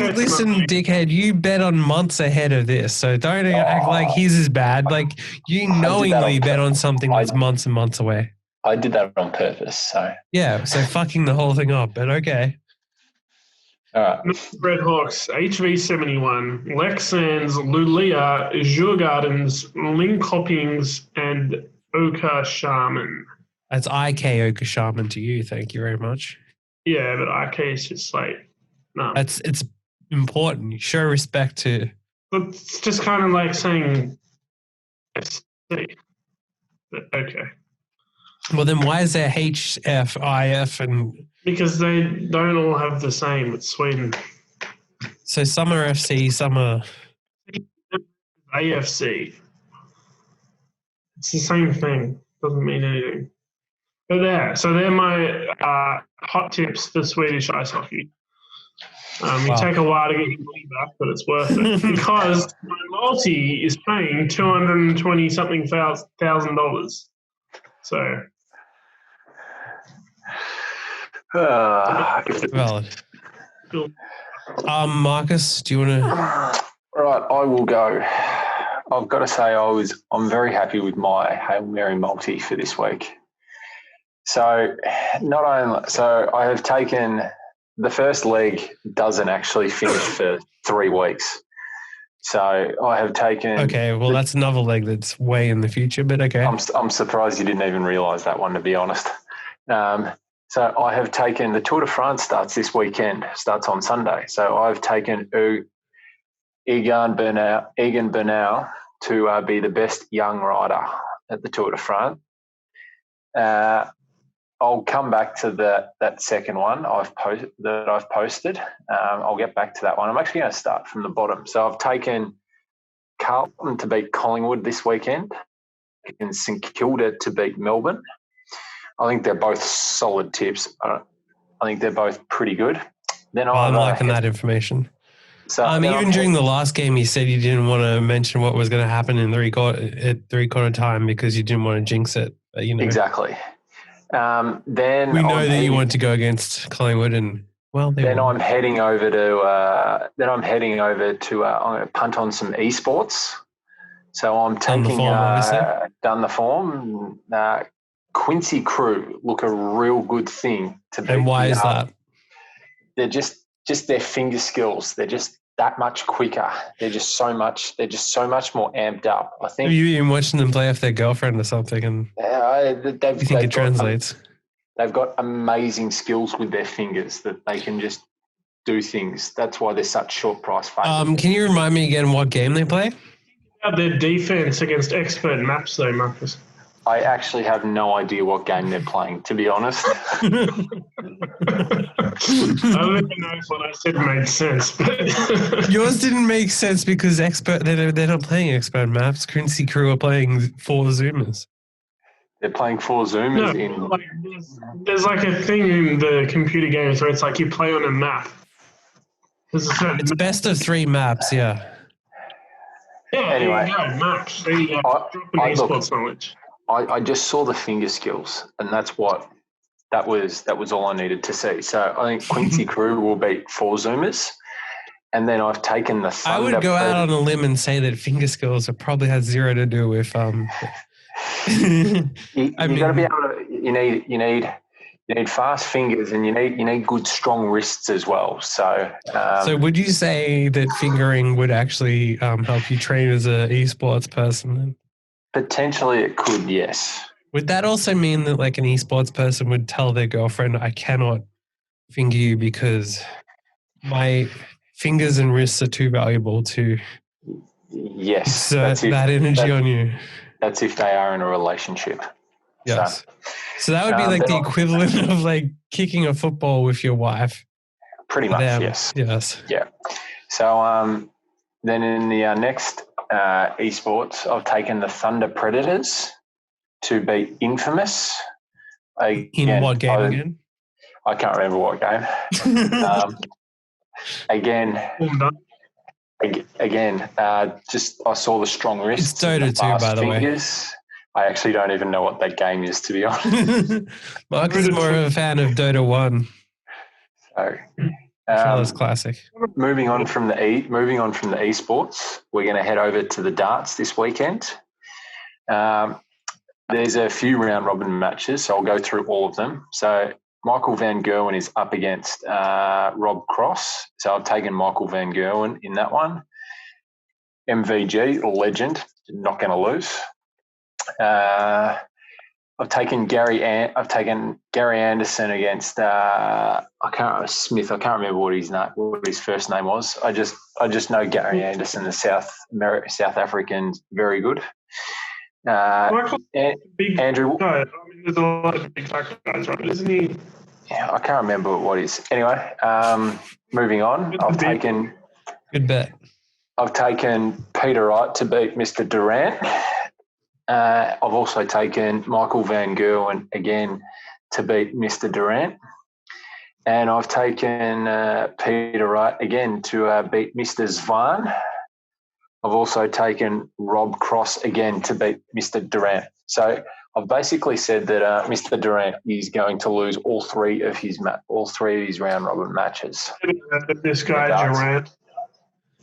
[SPEAKER 3] dickhead, you bet on months ahead of this, so don't act like his is bad. Like, you knowingly bet on something that's months and months away.
[SPEAKER 2] I did that on purpose, so.
[SPEAKER 3] Yeah, so fucking the whole thing up, but okay.
[SPEAKER 2] All right.
[SPEAKER 1] Redhawks, HV71, Lexans, Luleå, Djurgårdens, Linköpings, and Oskarshamn.
[SPEAKER 3] That's IK Oskarshamn to you, thank you very much.
[SPEAKER 1] Yeah, but IK is just no.
[SPEAKER 3] It's important. You show respect to.
[SPEAKER 1] It's just kind of like saying FC. But okay.
[SPEAKER 3] Well, then why is there HF, IF, and?
[SPEAKER 1] Because they don't all have the same. It's Sweden.
[SPEAKER 3] So some are FC, some are
[SPEAKER 1] AFC. It's the same thing. Doesn't mean anything. But they're my hot tips for Swedish ice hockey. It take a while to get your money back, but it's worth it because my multi is paying $220-something thousand. So,
[SPEAKER 3] valid. Marcus, do you want to?
[SPEAKER 2] Right, I will go. I've got to say I'm very happy with my Hail Mary multi for this week. So I have taken. The first leg doesn't actually finish for 3 weeks. So I have taken...
[SPEAKER 3] Okay, well, that's another leg that's way in the future, but okay.
[SPEAKER 2] I'm surprised you didn't even realise that one, to be honest. So I have taken... The Tour de France starts this weekend, starts on Sunday. So I've taken Egan Bernal to be the best young rider at the Tour de France. I'll come back to that second one I've posted. I'll get back to that one. I'm actually going to start from the bottom. So I've taken Carlton to beat Collingwood this weekend and St Kilda to beat Melbourne. I think they're both solid tips. I think they're both pretty good. Then
[SPEAKER 3] I'm liking that information.
[SPEAKER 2] So
[SPEAKER 3] even during the last game, you said you didn't want to mention what was going to happen in three-quarter time because you didn't want to jinx it. But,
[SPEAKER 2] Exactly. Then
[SPEAKER 3] we know that you want to go against Collingwood, and
[SPEAKER 2] I'm heading over to. I'm going to punt on some esports. So I'm taking done the form. Quincy Crew look a real good thing to be.
[SPEAKER 3] And why is that?
[SPEAKER 2] They're just their finger skills. They're just that much quicker. They're just so much more amped up. I think.
[SPEAKER 3] Have you been watching them play with their girlfriend or something? And you think it translates?
[SPEAKER 2] They've got amazing skills with their fingers that they can just do things. That's why they're such short price favourites.
[SPEAKER 3] Can you remind me again what game they play?
[SPEAKER 1] Their defense against expert maps, though, Marcus.
[SPEAKER 2] I actually have no idea what game they're playing, to be honest.
[SPEAKER 1] I don't even know if what I said made sense. But
[SPEAKER 3] yours didn't make sense because they're not playing expert maps. Quincy Crew are playing 4 Zoomers.
[SPEAKER 2] They're playing 4 Zoomers
[SPEAKER 1] there's a thing in the computer games where it's like you play on a map.
[SPEAKER 3] It's best of 3 maps, yeah.
[SPEAKER 1] Yeah,
[SPEAKER 2] anyway,
[SPEAKER 1] there you go, maps. There you go. Dropping esports knowledge.
[SPEAKER 2] I just saw the finger skills, and that was all I needed to see. So I think Quincy Crew will beat 4 Zoomers, and then I've taken the Thunder.
[SPEAKER 3] I would go out on a limb and say that finger skills probably has zero to do with.
[SPEAKER 2] You got to be able to. You You need fast fingers, and you need good, strong wrists as well. So,
[SPEAKER 3] so would you say that fingering would actually help you train as an esports person? Then?
[SPEAKER 2] Potentially, it could. Yes.
[SPEAKER 3] Would that also mean that, like, an esports person would tell their girlfriend, "I cannot finger you because my fingers and wrists are too valuable to exert that energy on you"?
[SPEAKER 2] That's if they are in a relationship.
[SPEAKER 3] Yes. So that would be like the equivalent of like kicking a football with your wife.
[SPEAKER 2] Pretty much, yes.
[SPEAKER 3] Yes.
[SPEAKER 2] Yeah. So then in the next esports, I've taken the Thunder Predators to beat Infamous.
[SPEAKER 3] In what game again?
[SPEAKER 2] I can't remember what game. Just I saw the strong wrists.
[SPEAKER 3] It's Dota 2, by the way.
[SPEAKER 2] I actually don't even know what that game is, to be honest.
[SPEAKER 3] Mark is more of a fan of Dota 1.
[SPEAKER 2] So,
[SPEAKER 3] that's classic.
[SPEAKER 2] Moving on from the esports, we're going to head over to the darts this weekend. There's a few round robin matches, so I'll go through all of them. So Michael Van Gerwen is up against Rob Cross. So I've taken Michael Van Gerwen in that one. MVG, legend, not going to lose. I've taken Gary Anderson against Smith. I can't remember what his first name was. I just know Gary Anderson, the South African, very good. Andrew.
[SPEAKER 1] No, there's a lot of big guys, right? Isn't he?
[SPEAKER 2] Yeah, I can't remember what it is. Anyway, moving on.
[SPEAKER 3] Good bet.
[SPEAKER 2] I've taken Peter Wright to beat Mr. Durant. I've also taken Michael Van Gerwen again to beat Mr. Durant. And I've taken Peter Wright again to beat Mr. Zvan. I've also taken Rob Cross again to beat Mr. Durant. So I've basically said that Mr. Durant is going to lose all three of his round robin matches.
[SPEAKER 1] This guy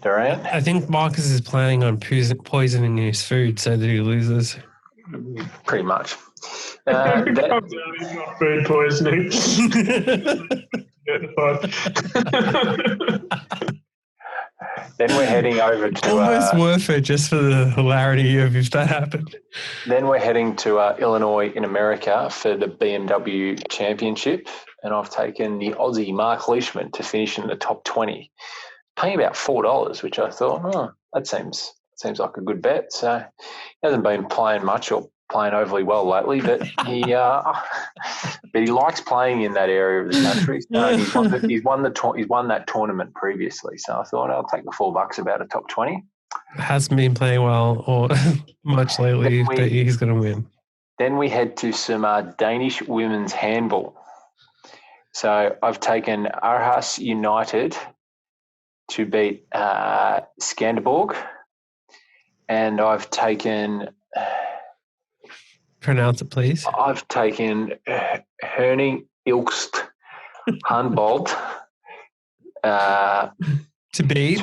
[SPEAKER 2] Durant?
[SPEAKER 3] I think Marcus is planning on poisoning his food so that he loses.
[SPEAKER 2] Pretty much.
[SPEAKER 1] Food poisoning.
[SPEAKER 2] Then we're heading over to...
[SPEAKER 3] Almost worth it just for the hilarity of if that happened.
[SPEAKER 2] Then we're heading to Illinois in America for the Bmw Championship, and I've taken the Aussie Mark Leishman to finish in the top 20. Paying about $4, which I thought, that seems like a good bet. So he hasn't been playing much or playing overly well lately, but he likes playing in that area of the country. So he's won that tournament previously. So I thought I'll take the $4 about a top 20.
[SPEAKER 3] Hasn't been playing well or much lately, but he's going to win.
[SPEAKER 2] Then we head to some Danish women's handball. So I've taken Aarhus United to beat Skanderborg, and I've taken...
[SPEAKER 3] Pronounce it, please.
[SPEAKER 2] I've taken Herning Ilkst Handball
[SPEAKER 3] to beat.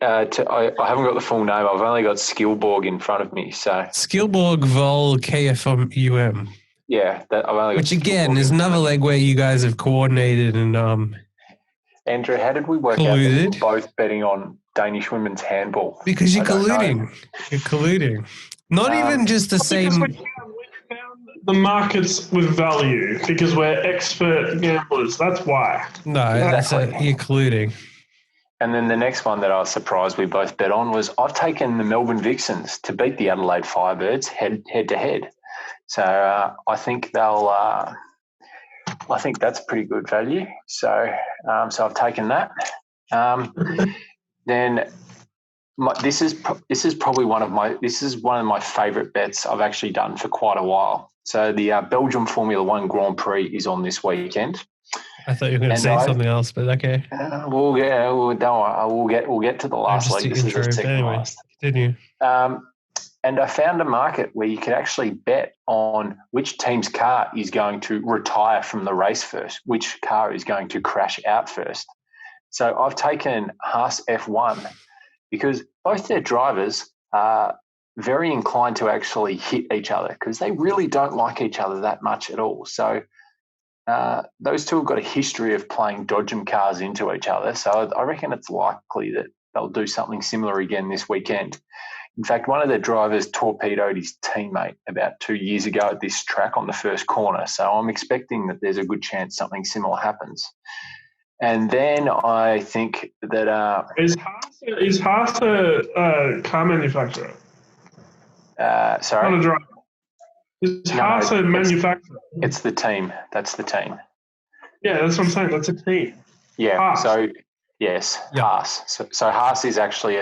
[SPEAKER 2] I haven't got the full name. I've only got Skilborg in front of me. So
[SPEAKER 3] Skilborg Vol KFUM.
[SPEAKER 2] Yeah, I've only got.
[SPEAKER 3] Which again is another leg where you guys have coordinated and
[SPEAKER 2] Andrew, how did we work out that we were both betting on Danish women's handball?
[SPEAKER 3] Because you're colluding. You're colluding. Not even just the same.
[SPEAKER 1] We found the markets with value because we're expert gamblers. That's why.
[SPEAKER 3] No, you're colluding.
[SPEAKER 2] And then the next one that I was surprised we both bet on was I've taken the Melbourne Vixens to beat the Adelaide Firebirds head to head. So I think they'll. I think that's pretty good value. So so I've taken that. Then this is one of my favourite bets I've actually done for quite a while. So the Belgium Formula One Grand Prix is on this weekend.
[SPEAKER 3] I thought you were going to say something else, but okay.
[SPEAKER 2] Don't worry. We'll get to the last leg. This is the second last.
[SPEAKER 3] Continue.
[SPEAKER 2] And I found a market where you could actually bet on which team's car is going to retire from the race first, which car is going to crash out first. So I've taken Haas F1 because both their drivers are very inclined to actually hit each other because they really don't like each other that much at all. So those two have got a history of playing dodgem cars into each other, so I reckon it's likely that they'll do something similar again this weekend. In fact, one of their drivers torpedoed his teammate about 2 years ago at this track on the first corner, so I'm expecting that there's a good chance something similar happens. And then I think that...
[SPEAKER 1] Is Haas a car manufacturer?
[SPEAKER 2] Sorry?
[SPEAKER 1] Not a driver. Is Haas a manufacturer?
[SPEAKER 2] It's the team. That's the team.
[SPEAKER 1] Yeah, that's what I'm saying. That's a team.
[SPEAKER 2] Yeah.
[SPEAKER 1] Haas.
[SPEAKER 2] So, yes, yeah. Haas. So Haas is actually,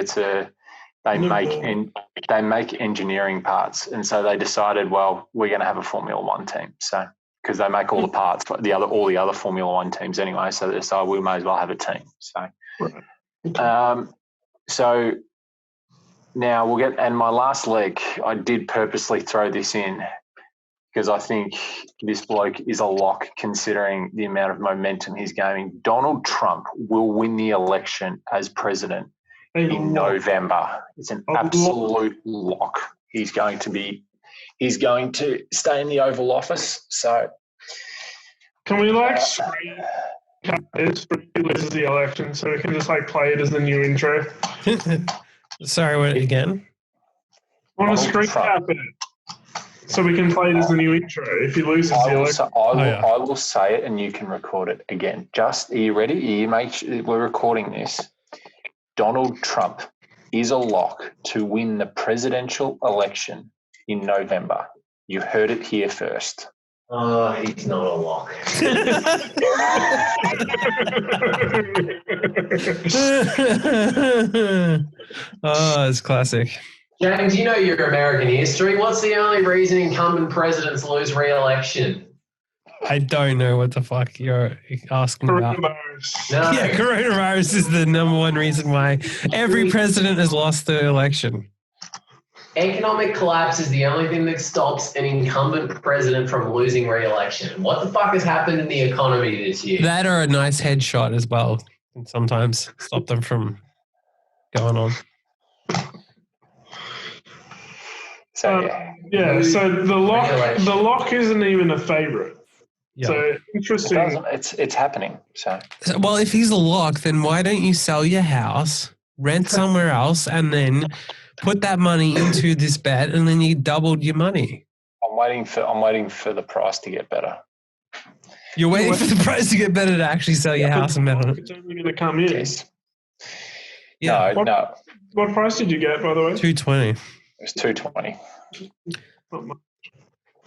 [SPEAKER 2] they make engineering parts, and so they decided, well, we're going to have a Formula One team. So because they make all the parts for all the other Formula One teams anyway, so they decided we may as well have a team. So, so now we'll get. And my last leg, I did purposely throw this in because I think this bloke is a lock considering the amount of momentum he's gaining. Donald Trump will win the election as president in November. It's an absolute lock. He's going to stay in the Oval Office. So
[SPEAKER 1] can we screen if he loses the election so we can just play it as the new intro?
[SPEAKER 3] Sorry, what again?
[SPEAKER 1] I want to screen cap it so we can play it as the new intro if he loses the election.
[SPEAKER 2] I will say it and you can record it again. Are you ready? We're recording this. Donald Trump is a lock to win the presidential election in November. You heard it here first.
[SPEAKER 4] Oh, he's not a lock.
[SPEAKER 3] Oh, it's classic.
[SPEAKER 4] James, you know your American history. What's the only reason incumbent presidents lose re-election?
[SPEAKER 3] I don't know what the fuck you're asking about.
[SPEAKER 4] No.
[SPEAKER 3] Yeah, coronavirus is the number one reason why every president has lost the election.
[SPEAKER 4] Economic collapse is the only thing that stops an incumbent president from losing re-election. What the fuck has happened in the economy this year?
[SPEAKER 3] That or a nice headshot as well can sometimes stop them from going on.
[SPEAKER 2] So
[SPEAKER 1] so the lock isn't even a favourite. Yeah. So interesting.
[SPEAKER 2] It's happening. So
[SPEAKER 3] well, if he's a lock, then why don't you sell your house, rent somewhere else, and then put that money into this bet, and then you doubled your money?
[SPEAKER 2] I'm waiting for the price to get better.
[SPEAKER 3] You're waiting for the price to get better to actually sell your house and bet on it.
[SPEAKER 1] It's only going to come in.
[SPEAKER 2] Yes.
[SPEAKER 3] Yeah.
[SPEAKER 2] No.
[SPEAKER 1] What price did you get, by the way?
[SPEAKER 3] $220.
[SPEAKER 2] It was $220.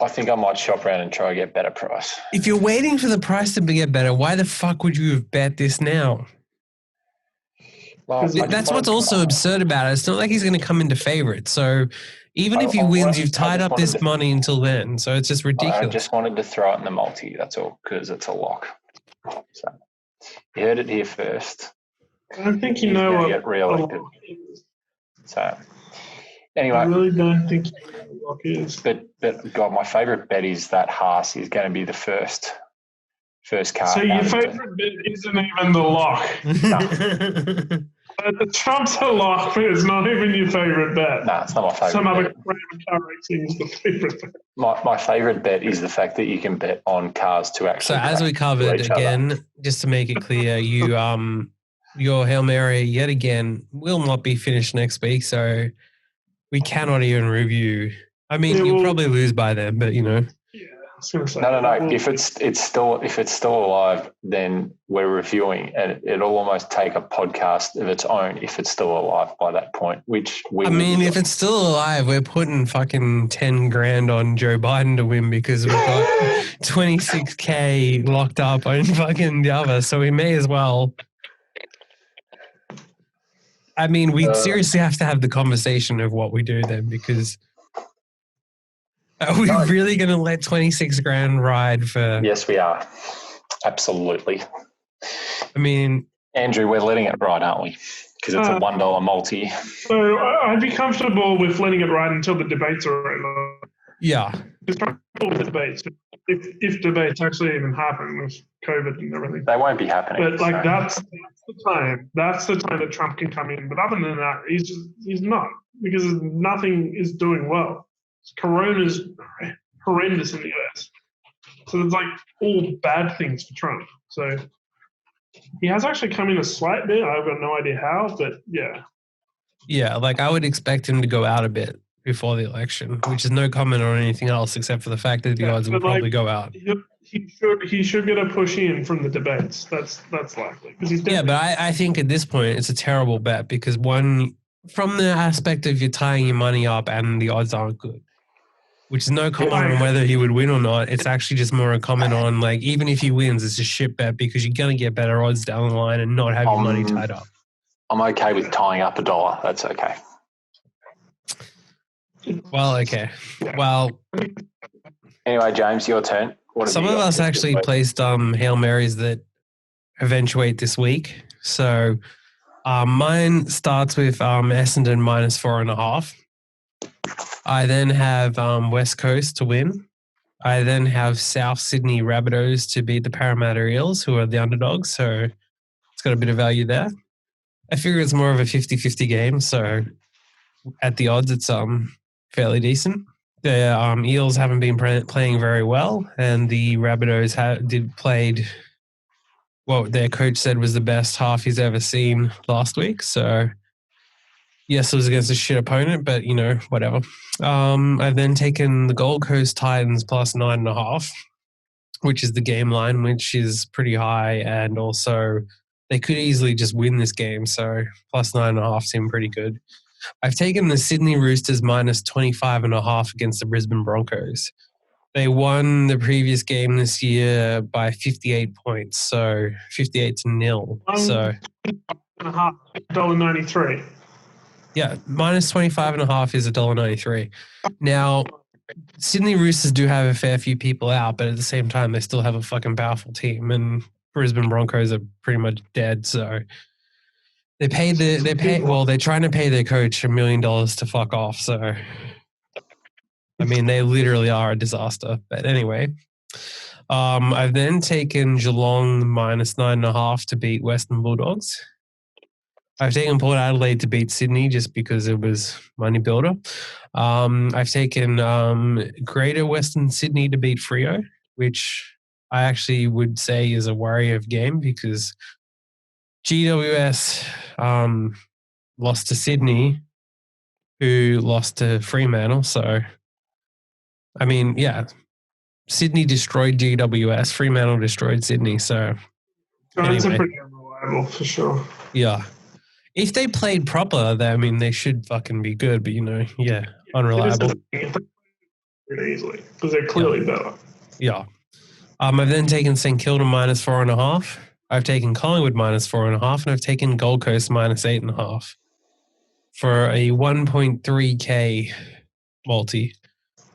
[SPEAKER 2] I think I might shop around and try to get a better price.
[SPEAKER 3] If you're waiting for the price to get better, why the fuck would you have bet this now? Well, that's what's also absurd about it. It's not like he's going to come into favourite. So even if he wins, you've tied up this money until then. So it's just ridiculous.
[SPEAKER 2] I just wanted to throw it in the multi, that's all, because it's a lock. So you heard it here first.
[SPEAKER 1] I don't think you know what
[SPEAKER 2] get re-elected. So anyway,
[SPEAKER 1] I really don't think you know what a lock is.
[SPEAKER 2] But God, my favourite bet is that Haas is going to be the first car.
[SPEAKER 1] So your favourite bet isn't even the lock.
[SPEAKER 2] No.
[SPEAKER 1] The Trump's a lock, but it's not even your favourite bet.
[SPEAKER 2] No, it's not my favourite.
[SPEAKER 1] Some other car racing is the favourite bet.
[SPEAKER 2] My favourite bet is the fact that you can bet on cars to actually.
[SPEAKER 3] So as we covered again, just to make it clear, your Hail Mary yet again will not be finished next week, so we cannot even review. I mean, you'll probably lose by then, but
[SPEAKER 1] Yeah, I was going to say.
[SPEAKER 2] No. If it's still alive, then we're reviewing, and it'll almost take a podcast of its own if it's still alive by that point. Which if
[SPEAKER 3] it's still alive, we're putting fucking 10 grand on Joe Biden to win because we've got 26K locked up on fucking the other, so we may as well. I mean, we seriously have to have the conversation of what we do then, because are we really going to let 26 grand ride for?
[SPEAKER 2] Yes, we are. Absolutely.
[SPEAKER 3] I mean,
[SPEAKER 1] Andrew,
[SPEAKER 2] we're letting it ride, aren't we? Because it's a $1 multi.
[SPEAKER 1] So I'd be comfortable with letting it ride until the debates are over.
[SPEAKER 3] Yeah.
[SPEAKER 1] Just comfortable with the debates. If debates actually even happen with COVID and everything.
[SPEAKER 2] They won't be happening.
[SPEAKER 1] But that's the time. That's the time that Trump can come in. But other than that, he's not, because nothing is doing well. Corona's horrendous in the US. So it's like all bad things for Trump. So he has actually come in a slight bit. I've got no idea how, but yeah.
[SPEAKER 3] Yeah, like I would expect him to go out a bit before the election, which is no comment on anything else except for the fact that the odds will probably go out.
[SPEAKER 1] He should get a push in from the debates. That's likely.
[SPEAKER 3] Yeah, but I think at this point it's a terrible bet because one, from the aspect of you're tying your money up and the odds aren't good, which is no comment on whether he would win or not. It's actually just more a comment on like even if he wins, it's a shit bet because you're going to get better odds down the line and not have your money tied up.
[SPEAKER 2] I'm okay with tying up $1. That's okay.
[SPEAKER 3] Well, okay. Well,
[SPEAKER 2] anyway, James, your turn.
[SPEAKER 3] Some of us actually placed Hail Marys that eventuate this week. So mine starts with Essendon -4.5. I then have West Coast to win. I then have South Sydney Rabbitohs to beat the Parramatta Eels, who are the underdogs. So it's got a bit of value there. I figure it's more of a 50-50 game. So at the odds, it's fairly decent. The Eels haven't been playing very well, and the Rabbitohs played what their coach said was the best half he's ever seen last week. So yes, it was against a shit opponent, but whatever. I've then taken the Gold Coast Titans +9.5, which is the game line, which is pretty high, and also they could easily just win this game. So +9.5 seemed pretty good. I've taken the Sydney Roosters -25.5 against the Brisbane Broncos. They won the previous game this year by 58 points, so 58-0. So
[SPEAKER 1] $1.93.
[SPEAKER 3] Yeah, -25.5 is $1.93. Now, Sydney Roosters do have a fair few people out, but at the same time, they still have a fucking powerful team, and Brisbane Broncos are pretty much dead. So they're trying to pay their coach $1 million to fuck off. So I mean, they literally are a disaster. But anyway, I've then taken Geelong -9.5 to beat Western Bulldogs. I've taken Port Adelaide to beat Sydney just because it was money builder. I've taken Greater Western Sydney to beat Freo, which I actually would say is a worry of game because GWS lost to Sydney, who lost to Fremantle. So, I mean, yeah, Sydney destroyed GWS, Fremantle destroyed Sydney. So,
[SPEAKER 1] That's a pretty unreliable for sure.
[SPEAKER 3] Yeah. If they played proper, they should fucking be good. But, unreliable.
[SPEAKER 1] Easily, because they're clearly better.
[SPEAKER 3] Yeah. I've then taken St Kilda -4.5. I've taken Collingwood -4.5, and I've taken Gold Coast -8.5 for a 1.3K multi.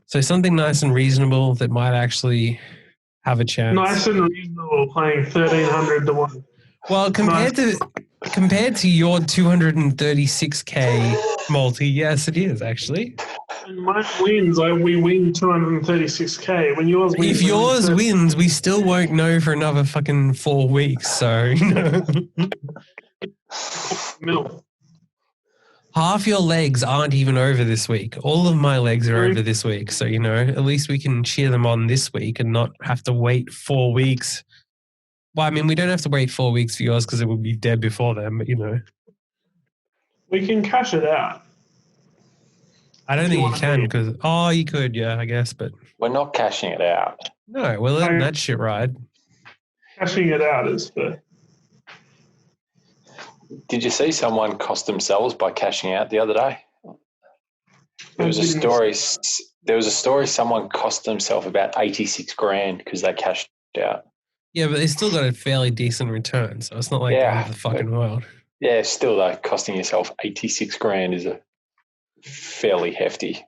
[SPEAKER 3] So something nice and reasonable that might actually have a chance.
[SPEAKER 1] Nice and reasonable, playing 1,300 to 1.
[SPEAKER 3] Well, compared to your 236K multi, yes, it is actually.
[SPEAKER 1] And mine wins. We win 236K. When yours wins,
[SPEAKER 3] if yours wins, we still won't know for another fucking 4 weeks. So, half your legs aren't even over this week. All of my legs are over this week. So, at least we can cheer them on this week and not have to wait 4 weeks. Well, I mean, we don't have to wait 4 weeks for yours because it would be dead before then, but
[SPEAKER 1] we can cash it out.
[SPEAKER 3] I don't think you can because, you could, yeah, I guess, but.
[SPEAKER 2] We're not cashing it out.
[SPEAKER 3] No, we're letting that shit ride.
[SPEAKER 1] Cashing it out is the.
[SPEAKER 2] Did you see someone cost themselves by cashing out the other day? There was a story. Someone cost themselves about 86 grand because they cashed out.
[SPEAKER 3] Yeah, but they still got a fairly decent return, so it's not like the end of the fucking world.
[SPEAKER 2] Yeah, still though, costing yourself 86 grand is a fairly hefty.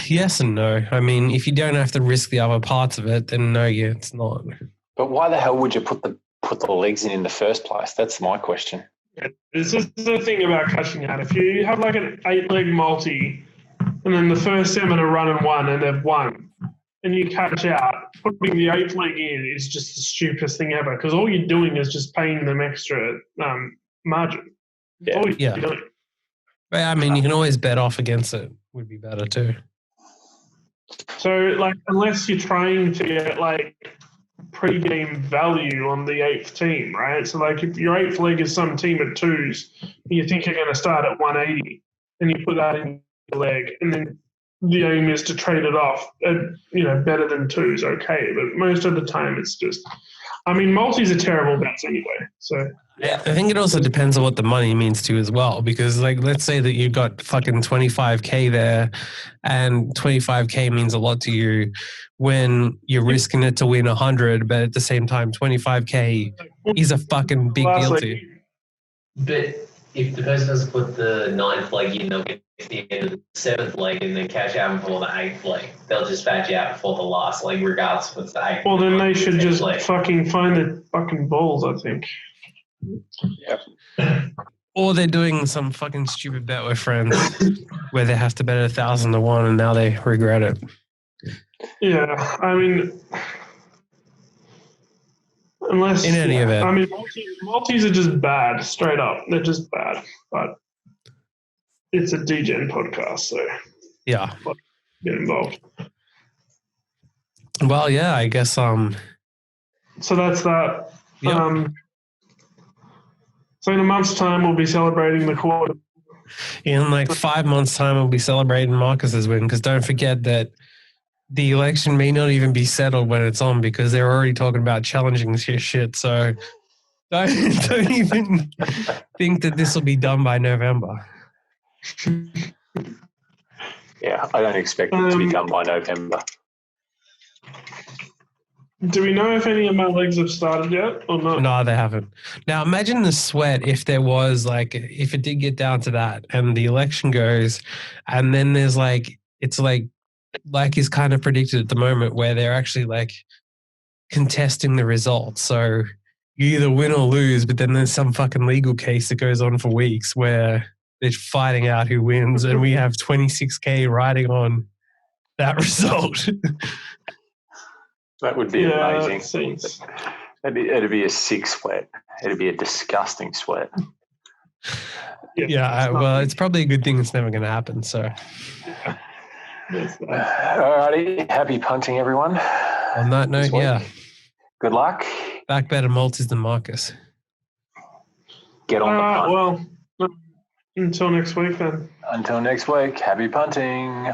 [SPEAKER 3] Yes and no. I mean, if you don't have to risk the other parts of it, then no, it's not.
[SPEAKER 2] But why the hell would you put the legs in the first place? That's my question.
[SPEAKER 1] Yeah, this is the thing about cashing out. If you have like an 8-leg multi, and then the first 7 are run and won, and they've won, and you cash out, putting the 8th leg in is just the stupidest thing ever because all you're doing is just paying them extra margin.
[SPEAKER 3] Yeah. All you're doing. But I mean, you can always bet off against it. Would be better too.
[SPEAKER 1] So, like, unless you're trying to get, like, pre-game value on the 8th team, right? So, like, if your 8th leg is some team at 2s, you think you're going to start at 180, and you put that in your leg, and then the aim is to trade it off at, better than 2s, okay. But most of the time it's just... I mean, multis are terrible bets anyway, so...
[SPEAKER 3] Yeah, I think it also depends on what the money means to as well, because like, let's say that you've got fucking 25K there and 25K means a lot to you when you're risking it to win 100, but at the same time, 25K is a fucking big deal to you.
[SPEAKER 4] But if the person doesn't put the 9th leg in, they'll get to the end of the 7th leg and then cash out before the 8th leg. They'll just badge out before the last leg, regardless if it's the 8th.
[SPEAKER 1] Well, then they should just fucking find the fucking balls, I think.
[SPEAKER 2] Yep.
[SPEAKER 3] Or they're doing some fucking stupid bet with friends where they have to bet 1,000 to 1 and now they regret it.
[SPEAKER 1] Yeah, I mean, unless
[SPEAKER 3] in any event,
[SPEAKER 1] I mean, multis are just bad, straight up. They're just bad. But it's a DGen podcast, so
[SPEAKER 3] yeah,
[SPEAKER 1] get involved.
[SPEAKER 3] Well, yeah, I guess.
[SPEAKER 1] So that's that.
[SPEAKER 3] Yep.
[SPEAKER 1] So in a month's time, we'll be celebrating the quarter.
[SPEAKER 3] In like 5 months' time, we'll be celebrating Marcus's win, because don't forget that the election may not even be settled when it's on, because they're already talking about challenging this shit. So don't even think that this will be done by November.
[SPEAKER 2] Yeah, I don't expect it to be done by November.
[SPEAKER 1] Do we know if any of my legs have started yet or not?
[SPEAKER 3] No, they haven't. Now, imagine the sweat if there was, like, if it did get down to that and the election goes, and then there's, like, it's like is kind of predicted at the moment where they're actually, like, contesting the results. So you either win or lose, but then there's some fucking legal case that goes on for weeks where they're fighting out who wins, and we have 26K riding on that result.
[SPEAKER 2] That would be amazing. It'd be a sick sweat. It'd be a disgusting sweat.
[SPEAKER 3] Yeah, well, it's probably a good thing it's never going to happen. So,
[SPEAKER 2] alrighty, happy punting, everyone.
[SPEAKER 3] On that note, yeah.
[SPEAKER 2] Good luck.
[SPEAKER 3] Back better Maltese than Marcus.
[SPEAKER 2] Get on the punt.
[SPEAKER 1] Well, until next week then.
[SPEAKER 2] Until next week, happy punting.